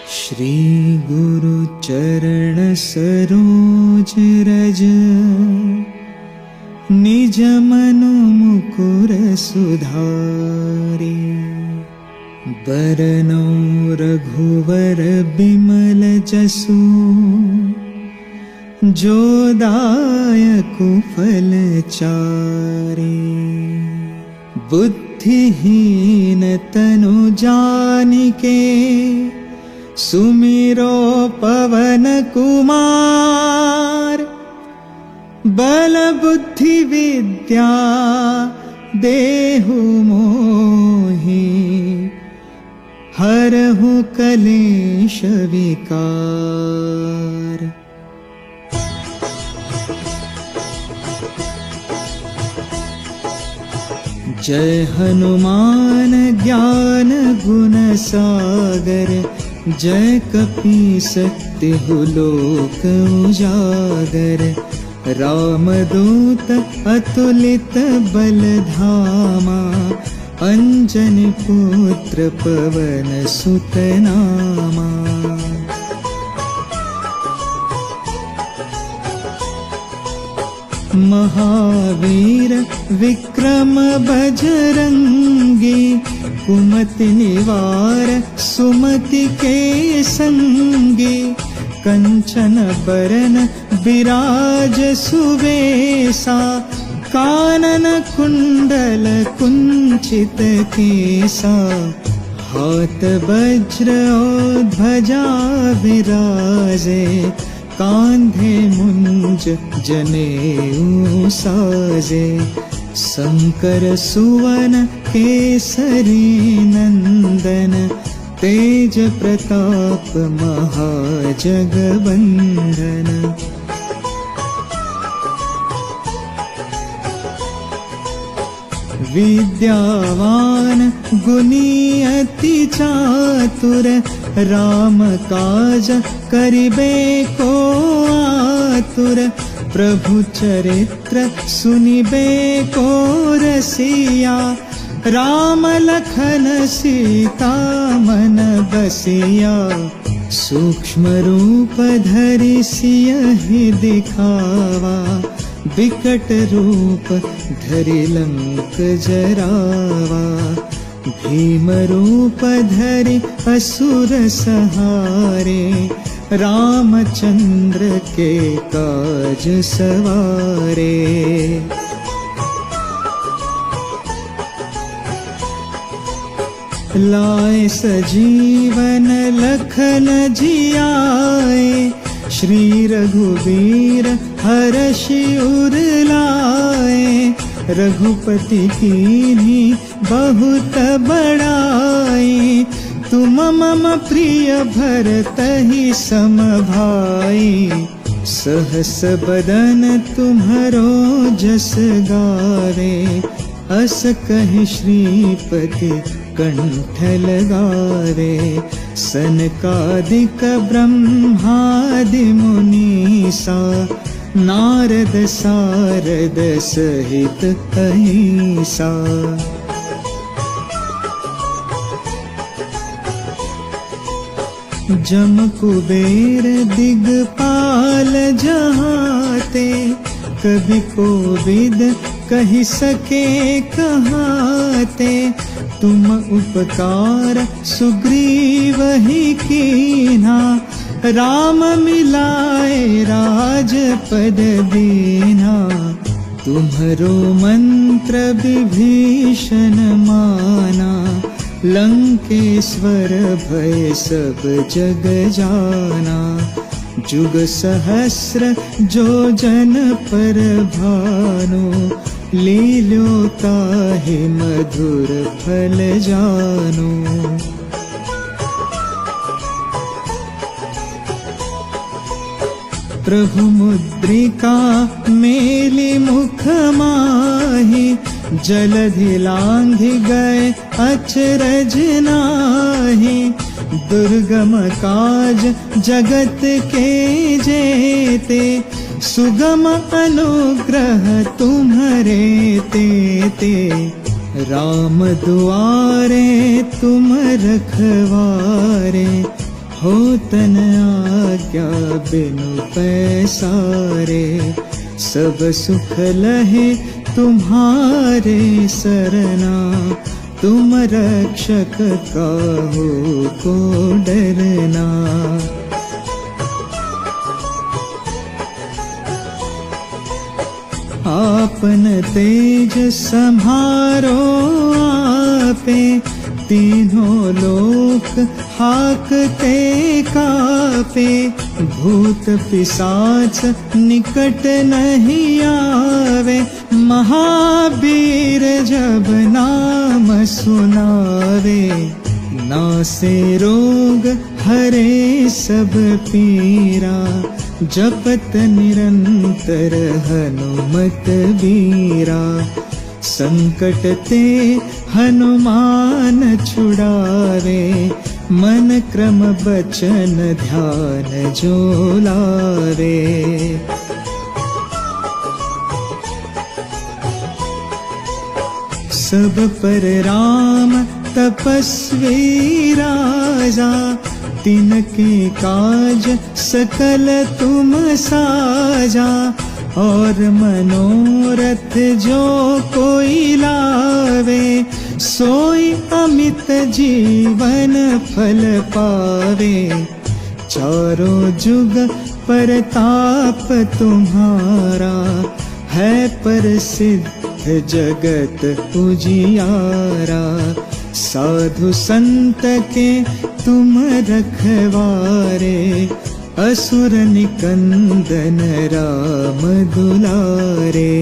श्री गुरु चरण सरोज रज, निज मनु मुकुर सुधारी। बरनौ रघुवर बिमल जसु, जो दायकु फल चारि। बुद्धिहीन तनु जानिके, सुमिरो पवन कुमार। बल बुद्धि विद्या देहु मोहि, हरहु कलेश विकार। जय हनुमान ज्ञान गुण सागर, जय कपीस तिहु लोक उजागर। रामदूत अतुलित बल धामा, अंजनी पुत्र पवन सुत नामा। महावीर विक्रम बजरंगी, कुमति निवार सुमति के संगी। कंचन बरन विराज सुवेसा, कानन कुंडल कुंचित केसा। हाथ वज्र और ध्वजा विराजे, कांधे मुंज जनेऊ साजे। शंकर सुवन केसरी नंदन, तेज प्रताप महाजगवंदन। विद्यावान गुणी अति चातुर, राम काज करिबे को आतुर। प्रभु चरित्र सुनिबे को रसिया, राम लखन सीता मन बसिया। सूक्ष्म रूप धरि सियहि दिखावा, विकट रूप धरि लंक जरावा। भीम रूप धरि असुर सहारे, रामचंद्र के काज सवारे। लाए सजीवन लखन जियाए, श्री रघुवीर हरषि उर लाए। रघुपति कीन्ही बहुत बड़ाई, तुम मम प्रिय भरतहि सम भाई। सहस बदन तुम्हरो जस गावे, अस कहि श्रीपति कंठ लगावे। सनकादिक ब्रह्मादि मुनीसा, नारद सारद सहित अहिसा। जम कुबेर दिगपाल जहाते, कभी कोविद कहि सके कहाते। तुम उपकार सुग्रीव ही कीन्हा, राम मिलाए राजपद दीन्हा। तुम्हरो मंत्र विभीषण माना, लंकेश्वर भय सब जग जाना। जुग सहस्र जो जन पर भानु, लील्यो ताहि मधुर फल जानु। प्रभु मुद्रिका मेली मुख माहि, जलधि लांघि गए अचरज नाहि। दुर्गम काज जगत के जेते, सुगम अनुग्रह तुम्हरे तेते। राम दुआरे तुम रखवारे, होतन आज्ञा बिनु पैसारे। सब सुख लहे तुम्हारे सरना, तुम रक्षक काहू को डरना। आपन तेज सम्हारो आपे, तीनों लोक हाकते कापे। भूत पिशाच निकट नहीं आवे, महावीर जब नाम सुनावे। नासे रोग हरे सब पीरा, जपत निरंतर हनुमत बीरा। संकट ते हनुमान छुड़ावे, मन क्रम बचन ध्यान जो लावे। सब पर राम तपस्वी राजा, तिनके काज सकल तुम साजा। और मनोरथ जो कोई लावे, सोई अमित जीवन फल पावे। चारों जुग परताप तुम्हारा, है प्रसिद्ध जगत उजियारा। साधु संत के तुम रखवारे, असुर निकंदन राम दुलारे।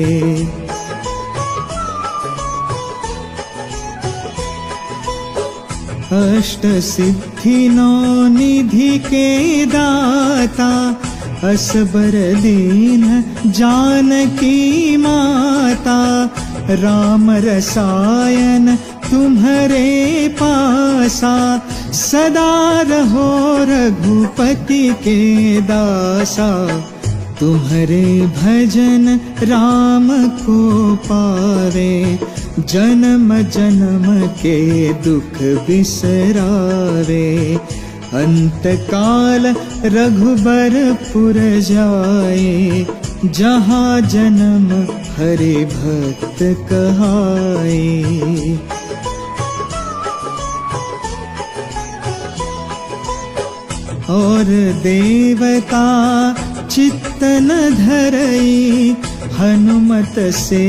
अष्ट सिद्धि नौ निधि के दाता, असबर दीन जानकी माता। राम रसायन तुम्हारे पासा, सदा रहो रघुपति के दासा। तुम्हारे भजन राम को पावे, जन्म जन्म के दुख बिसरावे। अंत काल रघुबरपुर जाए, जहाँ जन्म हरि भक्त कहाए। और देवता चित्त न धरई, हनुमत से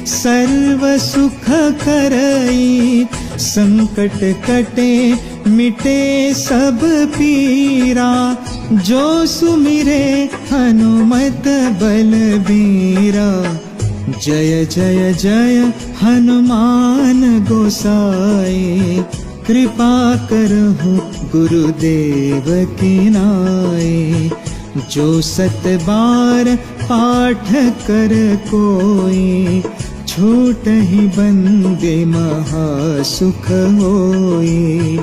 सर्व सुख करई। संकट कटे मिटे सब पीरा, जो सुमिरे हनुमत बलबीरा। जय जय जय हनुमान गोसाई, कृपा करहु गुरुदेव की नाई। जो सत बार पाठ कर कोई, छूट ही बंदे महासुख होई।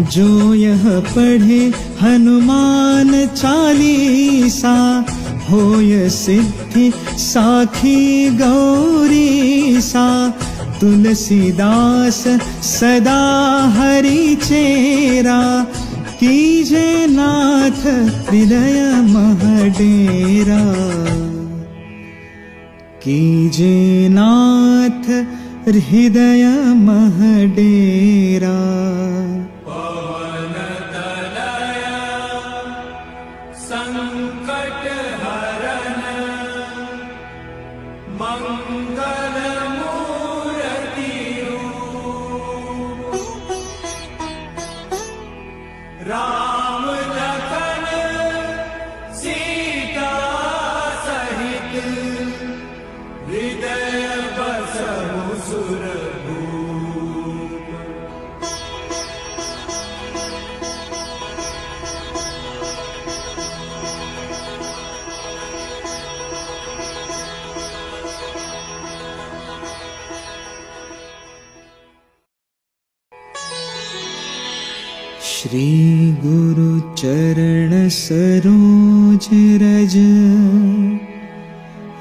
जो यह पढ़े हनुमान चालीसा, होय सिद्धि साखी गौरीसा। तुलसीदास सदा हरि चेरा, कीजे नाथ हृदय मह डेरा। कीजे नाथ हृदय मह डेरा। पवन तनया संकट हरन, मंगल मूर्ति रूप। राम लखन सीता सहित, हृदय बसहु सुरभूप। श्री गुरु चरण सरोज रज,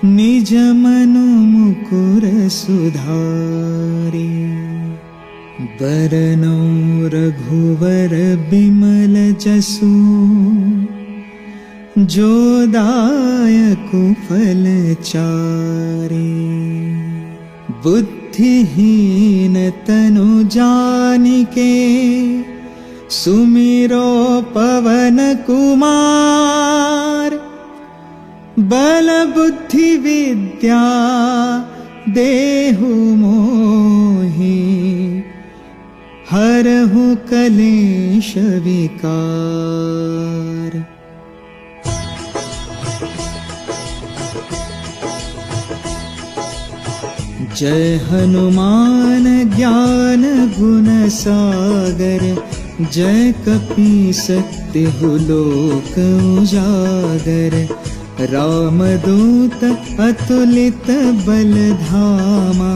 निज मनु मुकुर सुधारी। बरनौ रघुवर बिमल जसु, जो दायकु फल चारि। बुद्धिहीन तनु जानिके, सुमिरो पवन कुमार। बल बुद्धि विद्या देहु मोहि, हरहु कलेश विकार। जय हनुमान ज्ञान गुण सागर, जय कपीस तिहु लोक उजागर। रामदूत अतुलित बलधामा,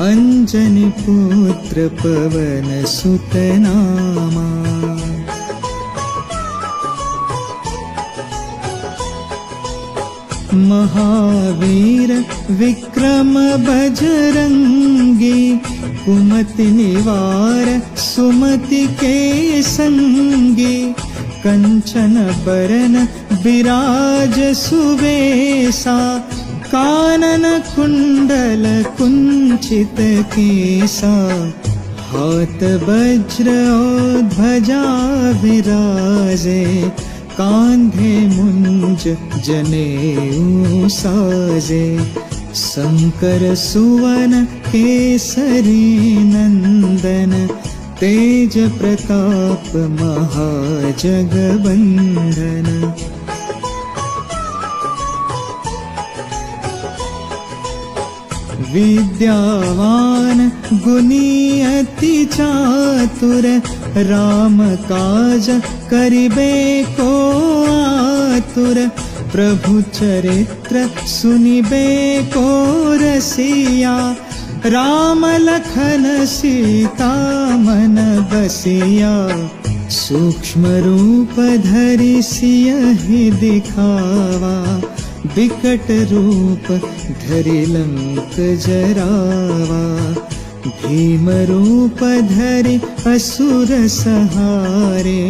अंजनी पुत्र पवन सुत नामा। महावीर विक्रम बजरंगी, कुमति निवार सुमति के संगी। कंचन बरन विराज सुवेसा, कानन कुंडल कुंचित केसा। हाथ वज्र और ध्वजा विराजे, कांधे मुंज जनेऊ साजे। शंकर सुवन केसरी नंदन, तेज प्रताप महाजगवंदन। विद्यावान गुणी अति चातुर, राम काज करिबे को आतुर। प्रभु चरित्र सुनिबे को रसिया, राम लखन सीता मन बसिया। सूक्ष्म रूप धरि सियहि दिखावा, विकट रूप धरि लंक जरावा। भीम रूप धरि असुर सहारे,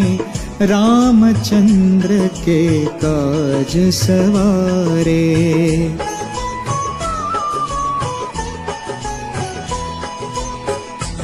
रामचंद्र के काज सवारे।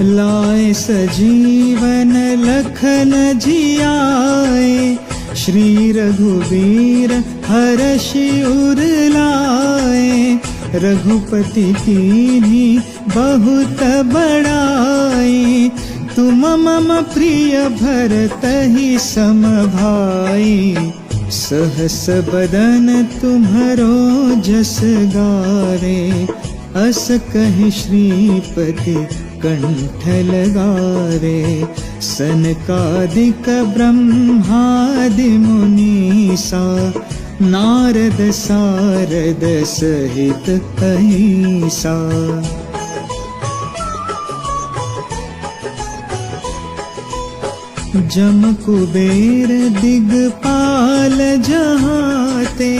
लाए सजीवन लखन जियाए, श्री रघुवीर हरषि उर लाए। रघुपति कीन्ही बहुत बड़ाई, तुम मम प्रिय भरतहि सम भाई। सहस बदन तुम्हरो जस गावे, अस कहि श्रीपति कंठ लगावे। सनकादिक ब्रह्मादि मुनीसा, नारद सारद सहित अहिसा। जम कुबेर दिगपाल जहाते,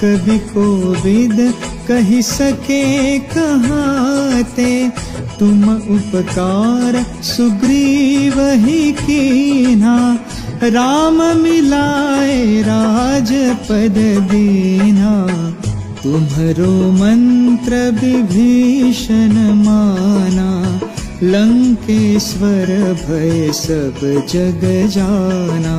कवि कोविद कहि सके कहाते। तुम उपकार सुग्रीव ही कीन्हा, राम मिलाए राजपद दीन्हा। तुम्हरो मंत्र विभीषण माना, लंकेश्वर भय सब जग जाना।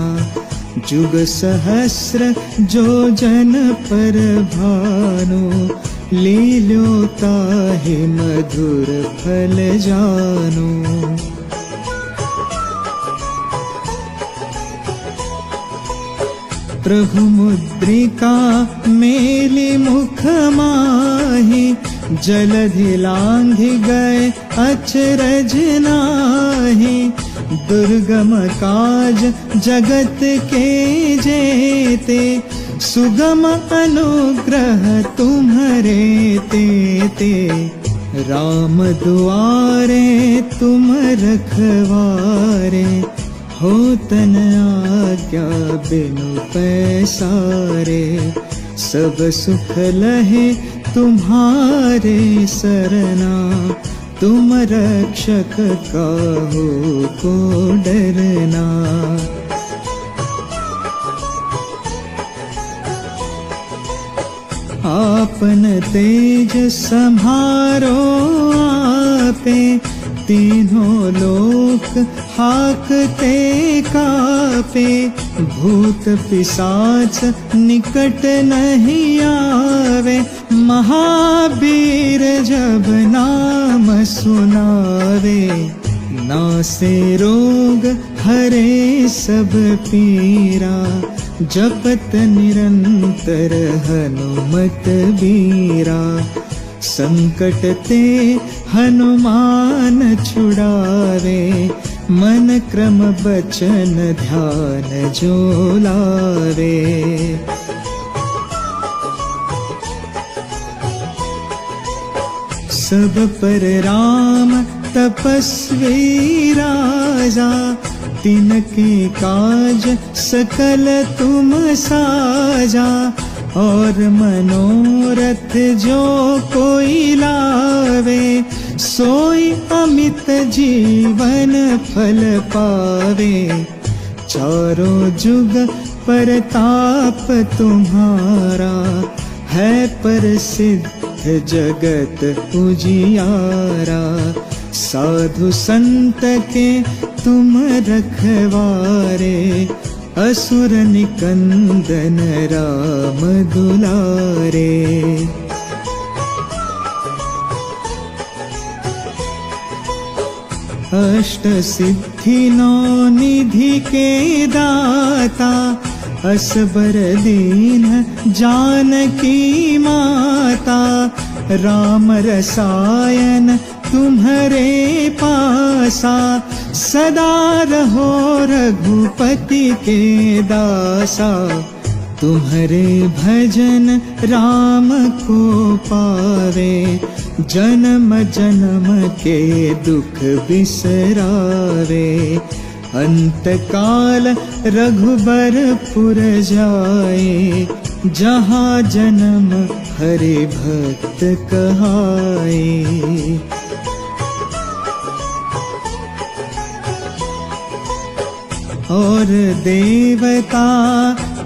जुग सहस्र जो जन पर भानु, लील्यो ताहि मधुर फल जानु। प्रभु मुद्रिका मेली मुख माहि, जलधि लांघि गए अचरज नाहि। दुर्गम काज जगत के जेते, सुगम अनुग्रह तुम्हरे तेते। राम दुआरे तुम रखवारे, होतन आज्ञा बिनु पैसारे। सब सुख लहे तुम्हारे सरना, तुम रक्षक काहू को डरना। आपन तेज सम्हारो आपे, तीनों लोक हाकते कापे। भूत पिशाच निकट नहीं आवे, महावीर जब नाम सुनावे। नासे रोग हरे सब पीरा, जपत निरंतर हनुमत बीरा। संकट ते हनुमान छुड़ावे, मन क्रम बचन ध्यान जो लावे। सब पर राम तपस्वी राजा, तिनके काज सकल तुम साजा। और मनोरथ जो कोई लावे, सोई अमित जीवन फल पावे। चारों जुग परताप तुम्हारा, है प्रसिद्ध जगत उजियारा। साधु संत के तुम रखवारे, असुर निकंदन राम दुलारे। अष्ट सिद्धि नौ निधि के दाता, असबर दीन जानकी माता। राम रसायन तुम्हारे पासा, सदा रहो रघुपति के दासा। तुम्हारे भजन राम को पावे, जन्म जन्म के दुख बिसरावे। अंत काल रघुबरपुर जाए, जहाँ जन्म हरि भक्त कहाए। और देवता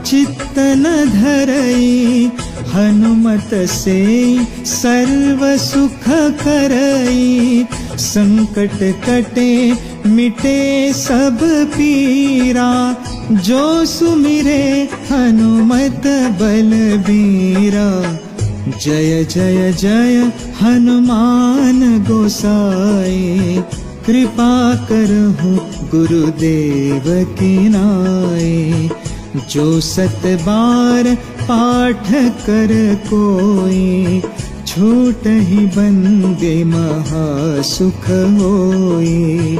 चित्त न धरई, हनुमत से सर्व सुख करई। संकट कटे मिटे सब पीरा, जो सुमिरे हनुमत बलबीरा। जय जय जय हनुमान गोसाई, कृपा करहु गुरुदेव की नाई। जो 7 बार पाठ कर कोई, छूट ही बंदे महा सुख होई।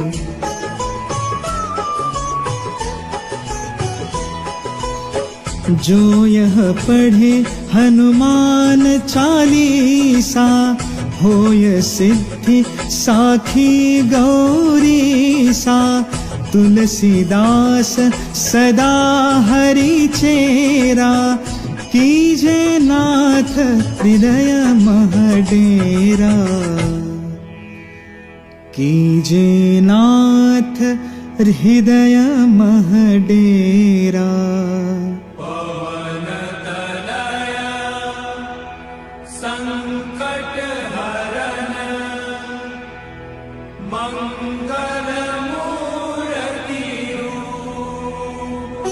जो यह पढ़े हनुमान चालीसा, होय सिद्धि साखी गौरी सा। तुलसीदास सदा हरि चेरा, कीजे नाथ हृदय मह डेरा। कीजे नाथ हृदय मह डेरा। पवन तनय संकट हरन, मंगल मूर्ति रूप।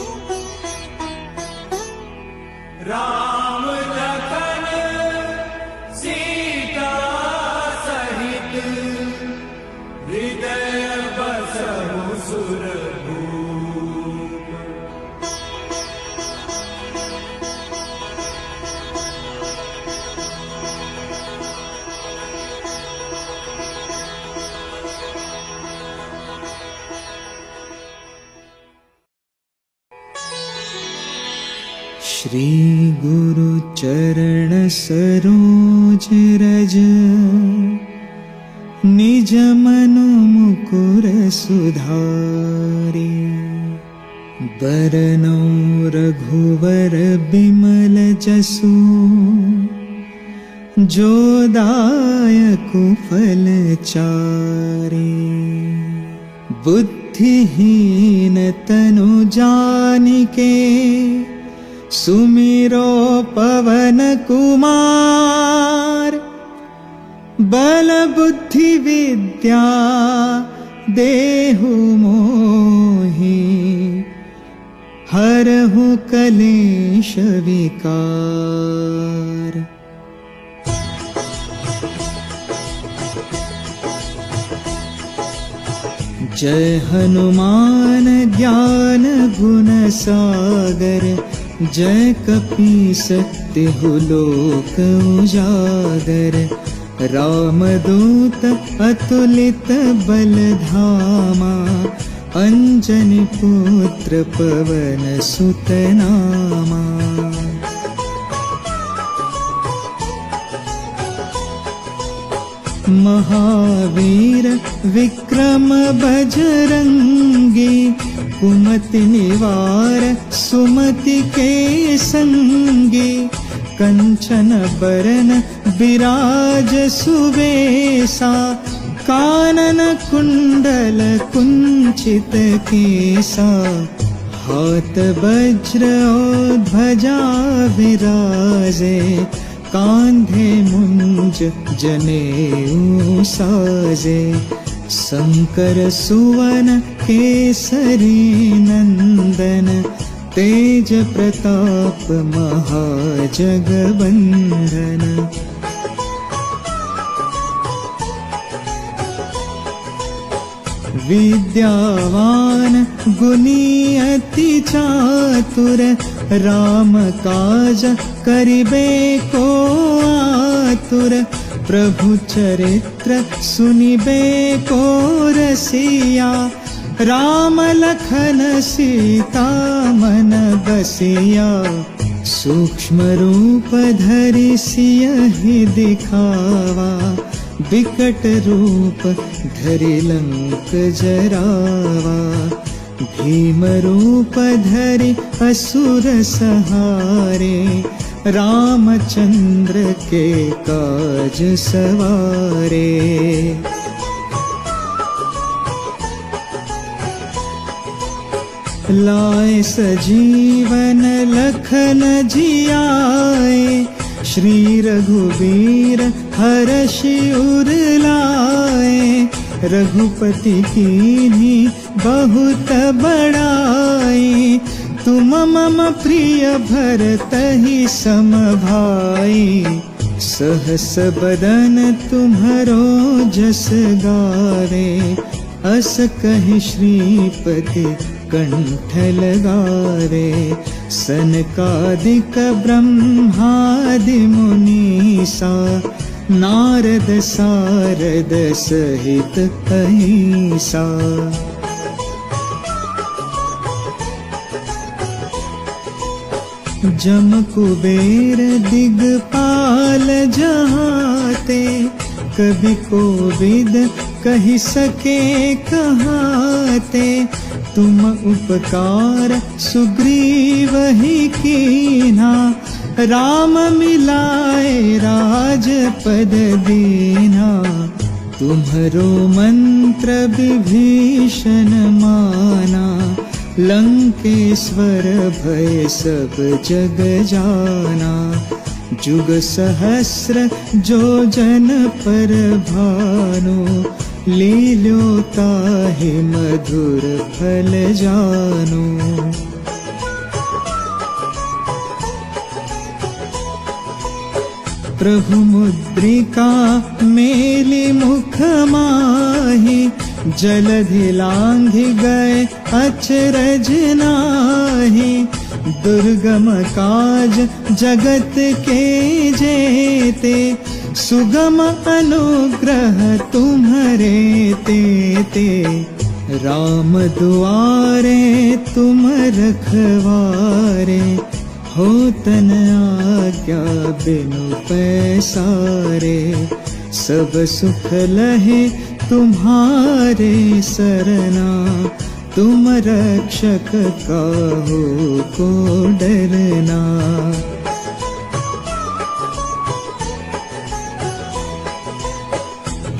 राम लखन सीता सहित, हृदय बसहु सुरभूप। श्री गुरु चरण सरोज रज, निज मनु मुकुर सुधारि। बरनौ रघुवर बिमल जसु, जो दायकु फल चारि। बुद्धिहीन तनु जानिके, सुमिरो पवन कुमार। बल बुद्धि विद्या देहु मोहि, हरहु कलेश विकार। जय हनुमान ज्ञान गुण सागर, जय कपीस तिहु लोक उजागर। रामदूत अतुलित बल धामा, अंजनी पुत्र पवन सुत नामा। महावीर विक्रम बजरंगी, कुमति निवार सुमति के संगी। कंचन बरन विराज सुवेसा, कानन कुंडल कुंचित केसा। हाथ वज्र और ध्वजा विराजे, कांधे मुंज जनेऊ साजे। शंकर सुवन केसरी नंदन, तेज प्रताप महाजगवंदन। विद्यावान गुणी अति चातुर, राम काज करिबे को आतुर। प्रभु चरित्र सुनिबे को रसिया, राम लखन सीता मन बसिया। सूक्ष्म रूप धरि सियहि दिखावा, विकट रूप धरि लंक जरावा। भीम रूप धरि असुर सहारे, रामचंद्र के काज सवारे। लाए सजीवन लखन जियाए, श्री रघुवीर हरषि उर लाए। रघुपति कीन्ही बहुत बड़ाई, तुम मम प्रिय भरतहि सम भाई। सहस बदन तुम्हरो जस गावे, अस कहि श्रीपति कंठ लगावे। सनकादिक ब्रह्मादि मुनीसा, नारद सारद सहित अहिसा। जम कुबेर दिगपाल जहाते, कभी कोविद कहि सके कहाते। तुम उपकार सुग्रीव ही कीन्हा, राम मिलाए राजपद दीन्हा। तुम्हरो मंत्र विभीषण माना, लंकेश्वर भय सब जग जाना। जुग सहस्र जो जन पर भानु, लील्यो ताहि मधुर फल जानु। प्रभु मुद्रिका मेली मुख माहि, जलधि लांघि गए अचरज नाहि। दुर्गम काज जगत के जेते, सुगम अनुग्रह तुम्हरे तेते। राम दुआरे तुम रखवारे, होतन आज्ञा बिनु पैसारे। सब सुख लहे तुम्हारे सरना, तुम रक्षक काहू को डरना।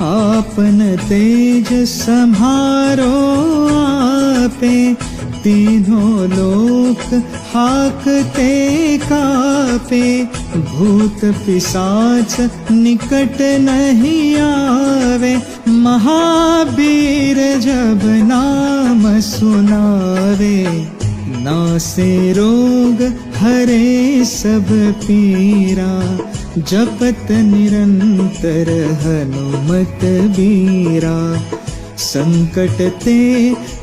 आपन तेज सम्हारो आपे, तीनों लोक हाकते कापे। भूत पिशाच निकट नहीं आवे, महावीर जब नाम सुनावे। नासे रोग हरे सब पीरा, जपत निरंतर हनुमत बीरा। संकट ते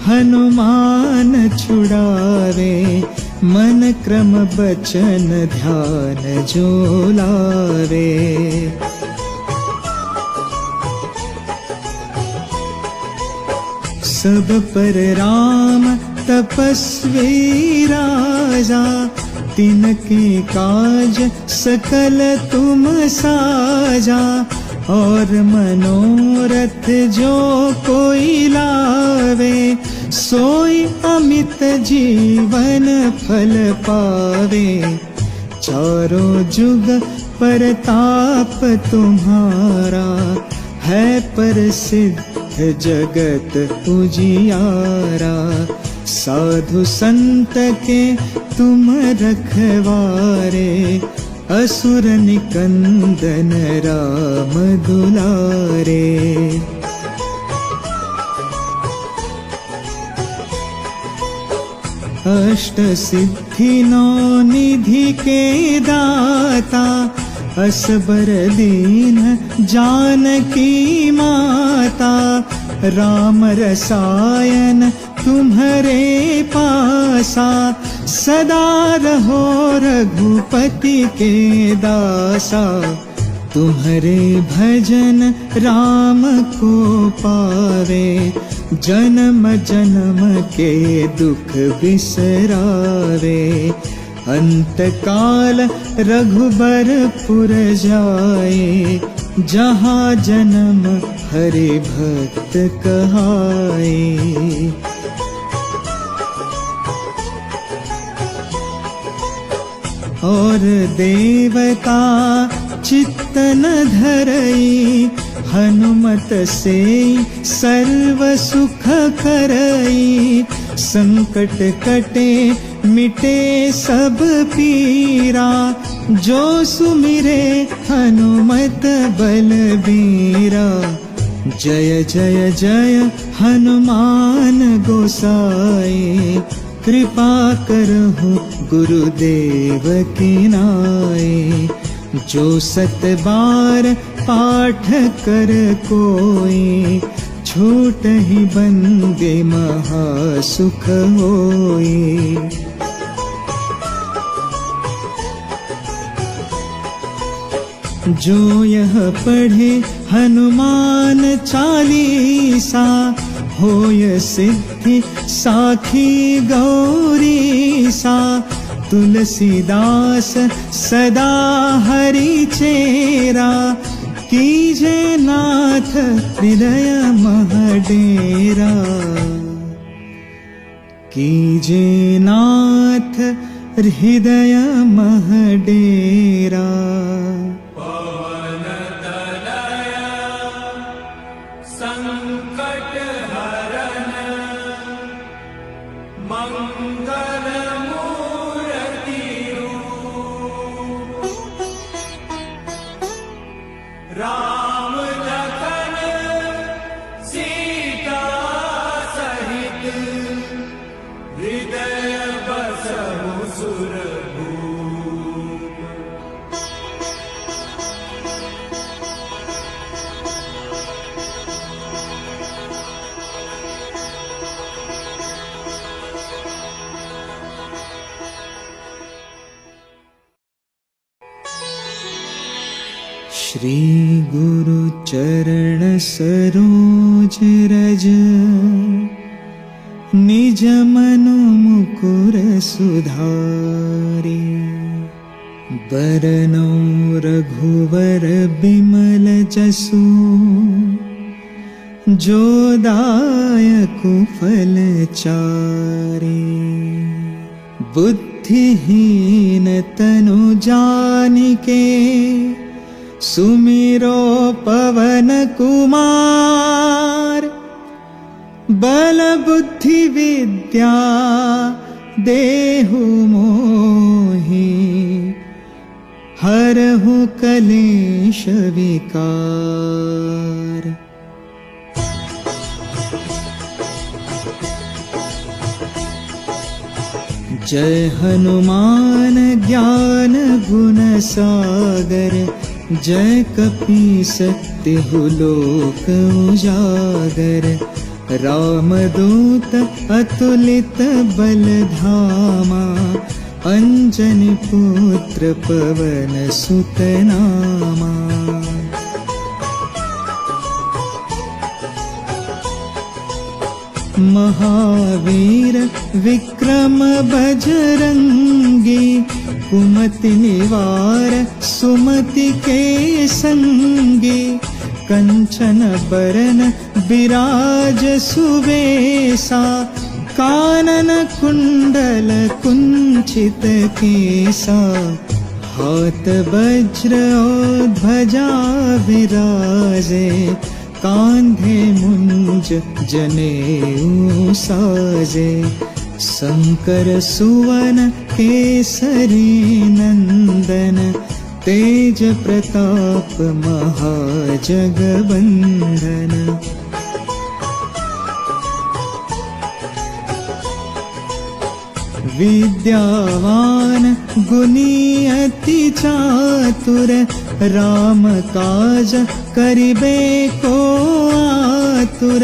हनुमान छुड़ावे, मन क्रम बचन ध्यान जो लावे। सब पर राम तपस्वी राजा, तिनके काज सकल तुम साजा। और मनोरथ जो कोई लावे, सोई अमित जीवन फल पावे। चारों जुग परताप तुम्हारा, है प्रसिद्ध जगत उजियारा। साधु संत के तुम रखवारे, असुर निकंदन राम दुलारे। अष्ट सिद्धि नौ निधि के दाता, असबर दीन जानकी माता। राम रसायन तुम्हारे पासा, सदा रहो रघुपति के दासा। तुम्हारे भजन राम को पावे, जन्म जन्म के दुख बिसरावे। अंत काल रघुबरपुर जाए, जहाँ जन्म हरि भक्त कहाए। और देवता चित्तन धरई, हनुमत से सर्व सुख करई। संकट कटे मिटे सब पीरा, जो सुमिरे हनुमत बलबीरा। जय जय जय हनुमान गोसाई, कृपा करहु गुरुदेव की नाई। जो 7 बार पाठ कर कोई, छूट ही बंदे महासुख होई। जो यह पढ़े हनुमान चालीसा, होय सिद्धि साखी गौरी सा। तुलसीदास सदा हरि चेरा, कीजे नाथ हृदय महडेरा। कीजे नाथ हृदय महडेरा। पवन तनय संकट हरन, मंगल मूर्ति रूप। राम लखन सीता सहित, हृदय बसहु सुरभूप। श्री गुरु चरण सरोज रज, निज मनु मुकुर सुधारी। बरनौ रघुवर बिमल जसु, जो दायकु फल चारि। बुद्धिहीन तनु जानिके, सुमिरो पवन कुमार। बल बुद्धि विद्या देहु मोहि, हरहु कलेश विकार। जय हनुमान ज्ञान गुण सागर, जय कपीस तिहु लोक उजागर। रामदूत अतुलित बल धामा, अंजनी पुत्र पवन सुत नामा। महावीर विक्रम बजरंगी, कुमति निवार सुमति के संगी। कंचन बरन विराज सुवेसा, कानन कुंडल कुंचित केसा, हाथ वज्र और ध्वजा विराजे, कांधे मुंज जनेऊ साजे, शंकर सुवन केसरी नंदन, तेज प्रताप महाजगवंदन। विद्यावान गुणी अति चातुर, राम काज करिबे को आतुर,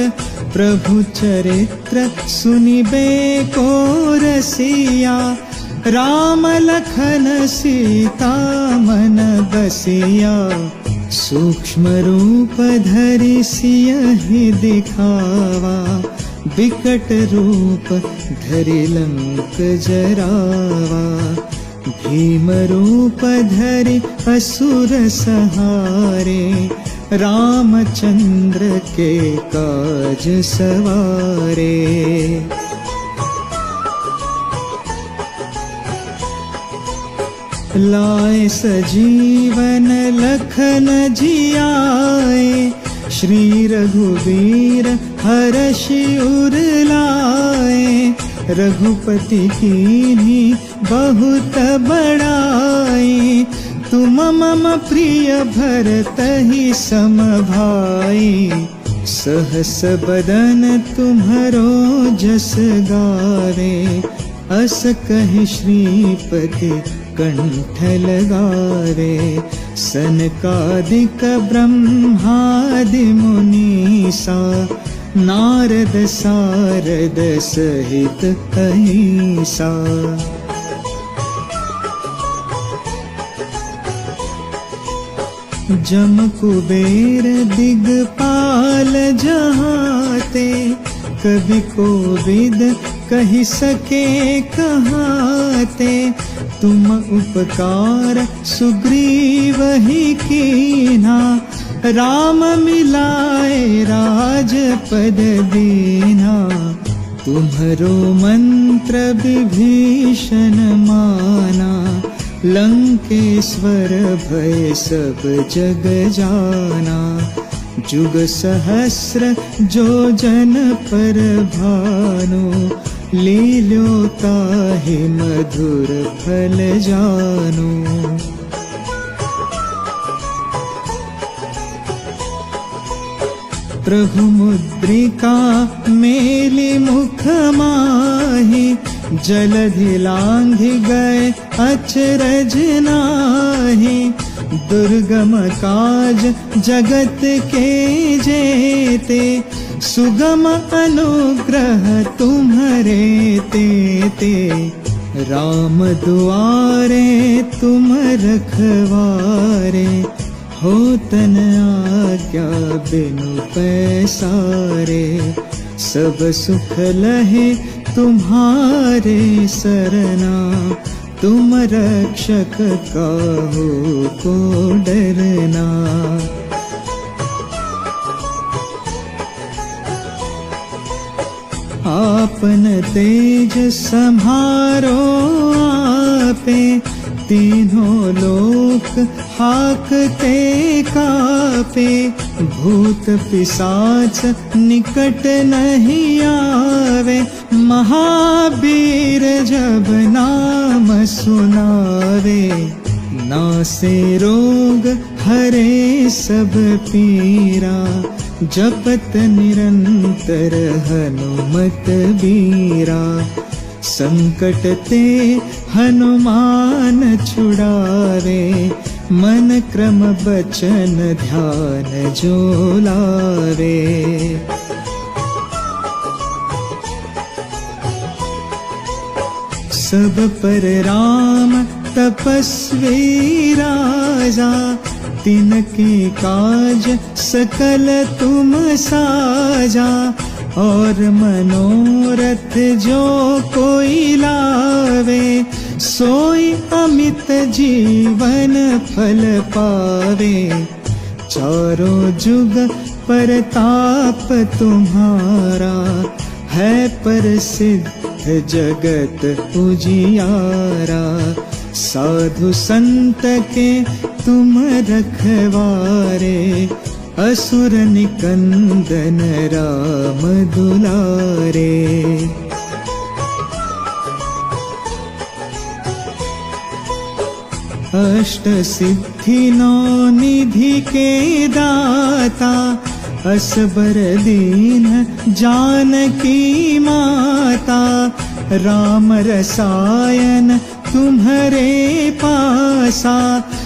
प्रभु चरित्र सुनिबे को रसिया, राम लखन सीता मन बसिया, सूक्ष्म रूप धरि सियहि दिखावा, विकट रूप धरि लंक जरावा, भीम रूप धरि असुर सहारे, रामचंद्र के काज सवारे। लाए सजीवन लखन जियाए, श्री रघुवीर हरषि उर लाए, रघुपति कीन्ही बहुत बड़ाई, तुम मम प्रिय भरतहि सम भाई, सहस बदन तुम्हरो जस गावे, अस कहि श्रीपति कंठ लगावे, सनकादिक ब्रह्मादि मुनीसा, नारद सारद सहित अहिसा। जम कुबेर दिगपाल जहाते, कवि कोविद कहि सके कहाते, तुम उपकार सुग्रीव ही कीन्हा, राम मिलाए राजपद दीन्हा, तुम्हरो मंत्र विभीषण माना, लंकेश्वर भय सब जग जाना, जुग सहस्र जो जन पर भानु, लील्यो ताहि मधुर फल जानु। प्रभु मुद्रिका मेलि मुख माहि, जलधि लांघि गए अचरज नाहि, दुर्गम काज जगत के जेते, सुगम अनुग्रह तुम्हरे तेते, राम दुआरे तुम रखवारे, होतन आज्ञा बिनु पैसारे, सब सुख लहे तुम्हारे सरना, तुम रक्षक काहू को डरना। आपन तेज सम्हारो आपे, तीनों लोक हाकते कापे, भूत पिशाच निकट नहीं आवे, महावीर जब नाम सुनावे, नासे रोग हरे सब पीरा, जपत निरंतर हनुमत बीरा, संकट ते हनुमान छुड़ावे, मन क्रम बचन ध्यान जो लावे। सब पर राम तपस्वी राजा, तिनके काज सकल तुम साजा, और मनोरथ जो कोई लावे, सोई अमित जीवन फल पावे, चारों जुग परताप तुम्हारा, है प्रसिद्ध जगत उजियारा। साधु संत के तुम रखवारे, असुर निकंदन राम दुलारे। अष्ट सिद्धि नौ निधि के दाता, असबर दीन जानकी माता। राम रसायन तुम्हारे पासा,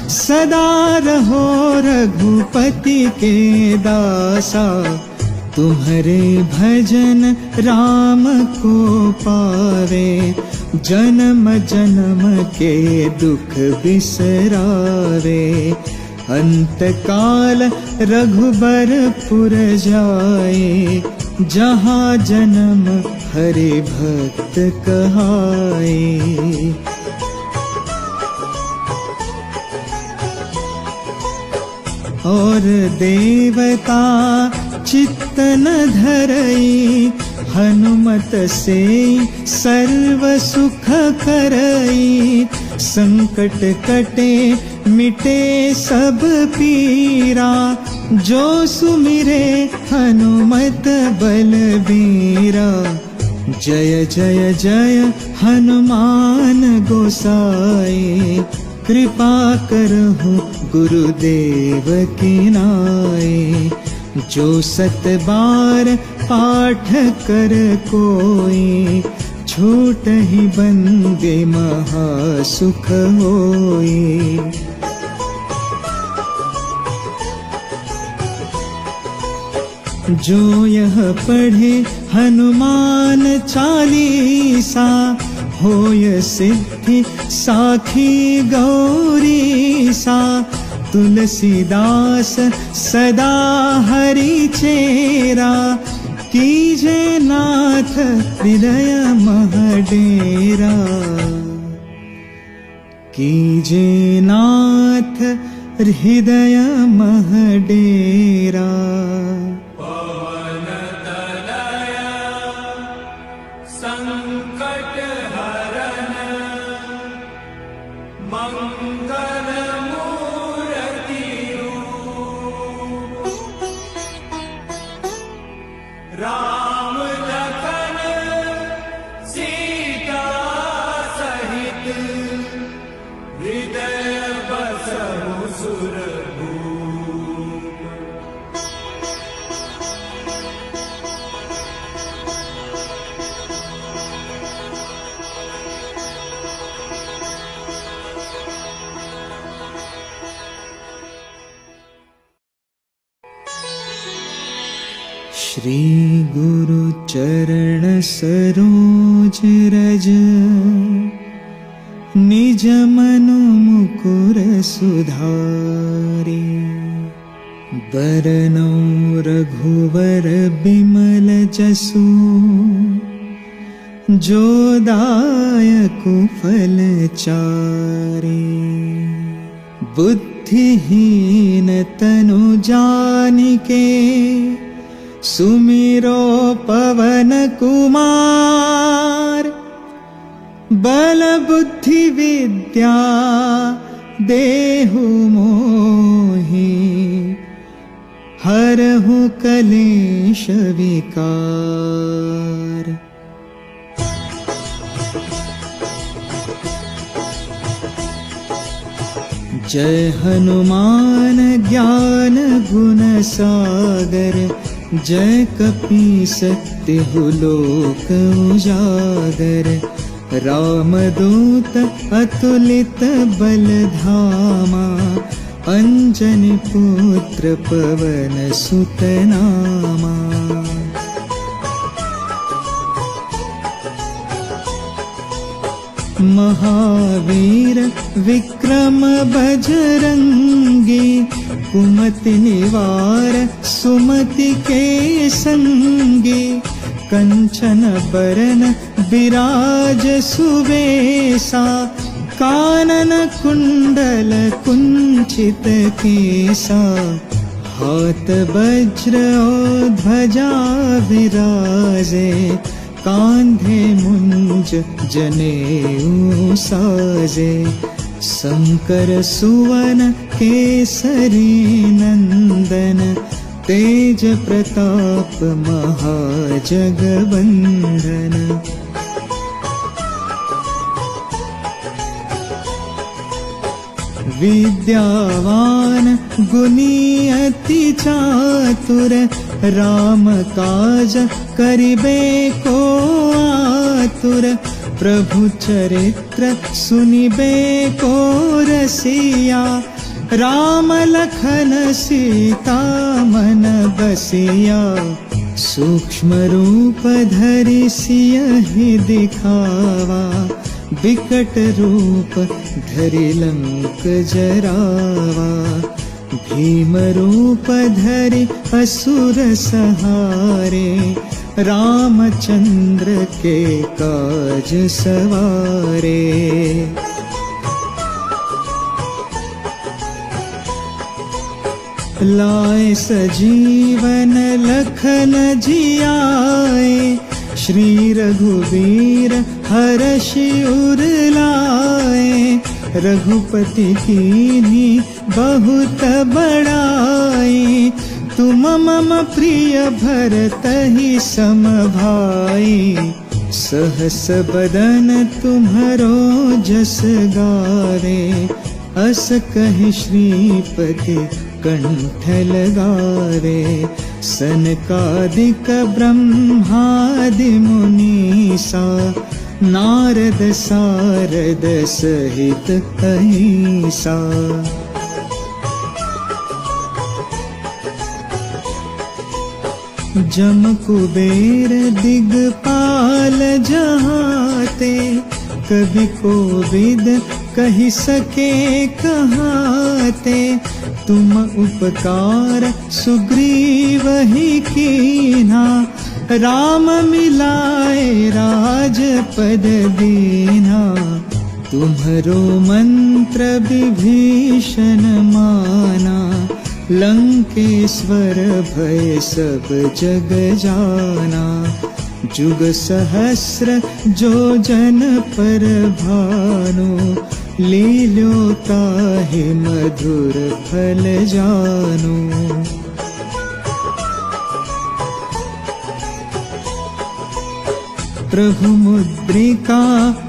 सदा रहो रघुपति के दासा। तुम्हारे भजन राम को पावे, जन्म जन्म के दुख बिसरावे। अंत काल रघुबरपुर जाए, जहाँ जन्म हरि भक्त कहाए। और देवता चित्त न धरई, हनुमत से सर्व सुख करई। संकट कटे मिटे सब पीरा, जो सुमिरे हनुमत बलबीरा। जय जय जय हनुमान गोसाई, कृपा करहु गुरुदेव की नाई। जो 7 बार पाठ कर कोई, छूट ही बंदे महासुख होई। जो यह पढ़े हनुमान चालीसा, होय सिद्धि साखी गौरीसा। तुलसीदास सदा हरि चेरा, कीजे नाथ हृदय मह डेरा। कीजे नाथ हृदय मह डेरा। पवन तनय संकट हरन, मंगल मूर्ति रूप। राम लखन सीता सहित, हृदय बसहु सुरभूप। श्री गुरु चरण सरोज रज, निज मनु मुकुर सुधारी। बरनौ रघुवर बिमल जसु, जो दायकु फल चारि। बुद्धिहीन तनु जानिके, सुमिरो पवन कुमार। बल बुद्धि विद्या देहु मोहि, हरहु कलेश विकार। जय हनुमान ज्ञान गुण सागर, जय कपीस तिहु लोक उजागर। रामदूत अतुलित बल धामा, अंजनी पुत्र पवन सुत नामा। महावीर विक्रम बजरंगी, कुमति निवार सुमति के संगी। कंचन बरन विराज सुवेसा, कानन कुंडल कुंचित केसा। हाथ वज्र और ध्वजा विराजे, कांधे मुंज जनेऊ साजे। शंकर सुवन केसरी नंदन, तेज प्रताप महाजगवंदन। विद्यावान गुणी अति चातुर, राम काज करिबे को आतुर। प्रभु चरित्र सुनिबे को रसिया, राम लखन सीता मन बसिया। सूक्ष्म रूप धरि सियहि दिखावा, विकट रूप धरि लंक जरावा। भीम रूप धरि असुर सहारे, रामचंद्र के काज सवारे। लाए सजीवन लखन जियाए, श्री रघुवीर हरषि उर लाए। रघुपति कीन्ही बहुत बड़ाई, तुम मम प्रिय भरतहि सम भाई। सहस बदन तुम्हरो जस गावे, अस कहि श्रीपति कंठ लगावे। सनकादिक ब्रह्मादि मुनीसा, नारद सारद सहित अहिसा। जम कुबेर दिगपाल जहाते, कवि कोविद कहि सके कहाते। तुम उपकार सुग्रीव ही कीन्हा, राम मिलाए राजपद दीन्हा। तुम्हरो मंत्र विभीषण माना, लंकेश्वर भय सब जग जाना। जुग सहस्र जो जन पर भानु, लील्यो ताहि मधुर फल जानु। प्रभु मुद्रिका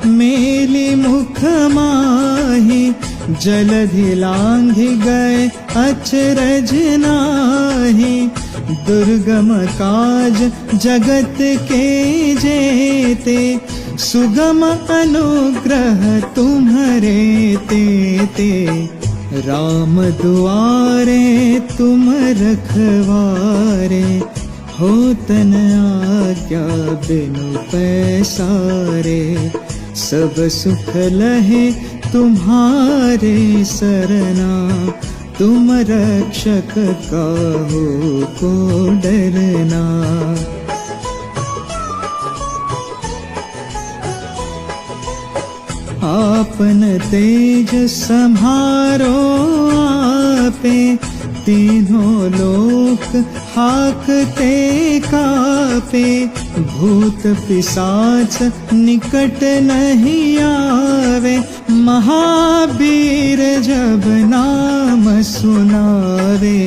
मेली मुख माहि, जलधि लांघि गए अचरज नाहि। दुर्गम काज जगत के जेते, सुगम अनुग्रह तुम्हरे तेते। राम दुआरे तुम रखवारे, होतन आज्ञा बिनु पैसारे। सब सुख लहे तुम्हारे सरना, तुम रक्षक काहू को डरना। आपन तेज सम्हारो आपे, तीनों लोक हाकते कापे। भूत पिशाच निकट नहीं आवे, महावीर जब नाम सुनावे।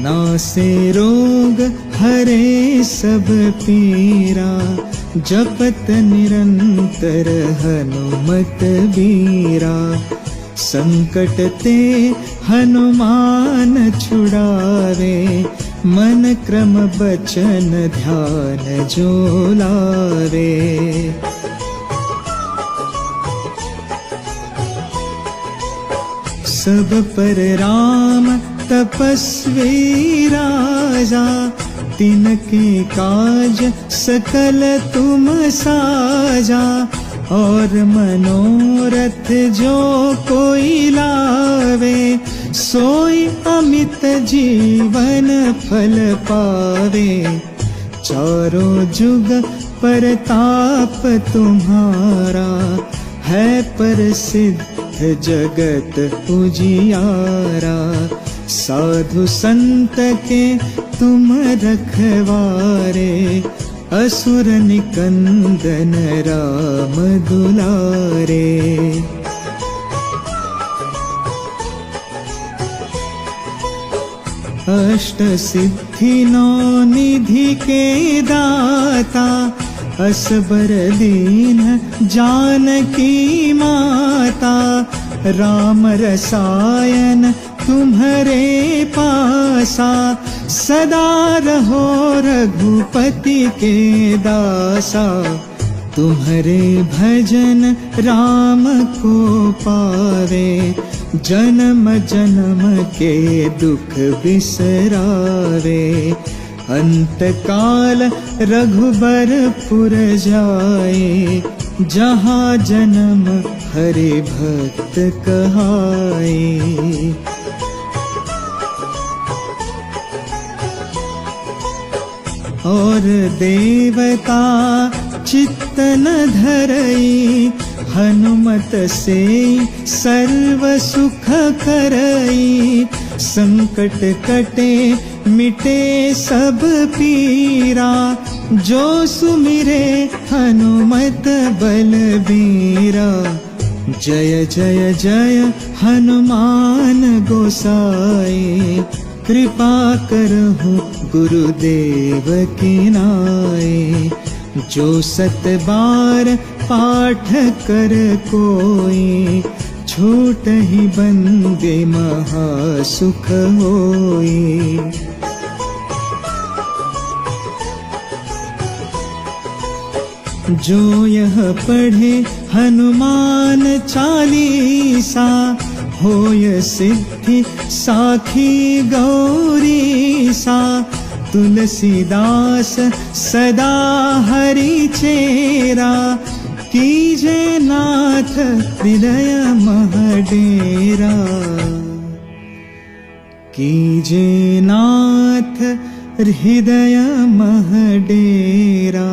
नासे रोग हरे सब पीरा, जपत निरंतर हनुमत बीरा। संकट ते हनुमान छुड़ावे, मन क्रम बचन ध्यान जो लावे। सब पर राम तपस्वी राजा, तिनके काज सकल तुम साजा। और मनोरथ जो कोई लावे, सोई अमित जीवन फल पावे। चारों जुग परताप तुम्हारा, है प्रसिद्ध जगत उजियारा। साधु संत के तुम रखवारे, असुर निकंदन राम दुलारे। अष्ट सिद्धि नौ निधि के दाता, असबर दीन जानकी माता। राम रसायन तुम्हारे पासा, सदा रहो रघुपति के दासा। तुम्हारे भजन राम को पावे, जन्म जन्म के दुख बिसरावे। अंत काल रघुबरपुर जाए, जहाँ जन्म हरि भक्त कहाए। और देवता चित्त न धरई, हनुमत से सर्व सुख करई। संकट कटे मिटे सब पीरा, जो सुमिरे हनुमत बलबीरा। जय जय जय हनुमान गोसाई, कृपा करहु गुरुदेव की नाई। जो 7 बार पाठ कर कोई, छूट ही बंदे महासुख होई। जो यह पढ़े हनुमान चालीसा, होय सिद्धि साखी गौरीसा। तुलसीदास सदा हरि चेरा, कीजे नाथ हृदय मह डेरा। कीजे नाथ हृदय मह डेरा।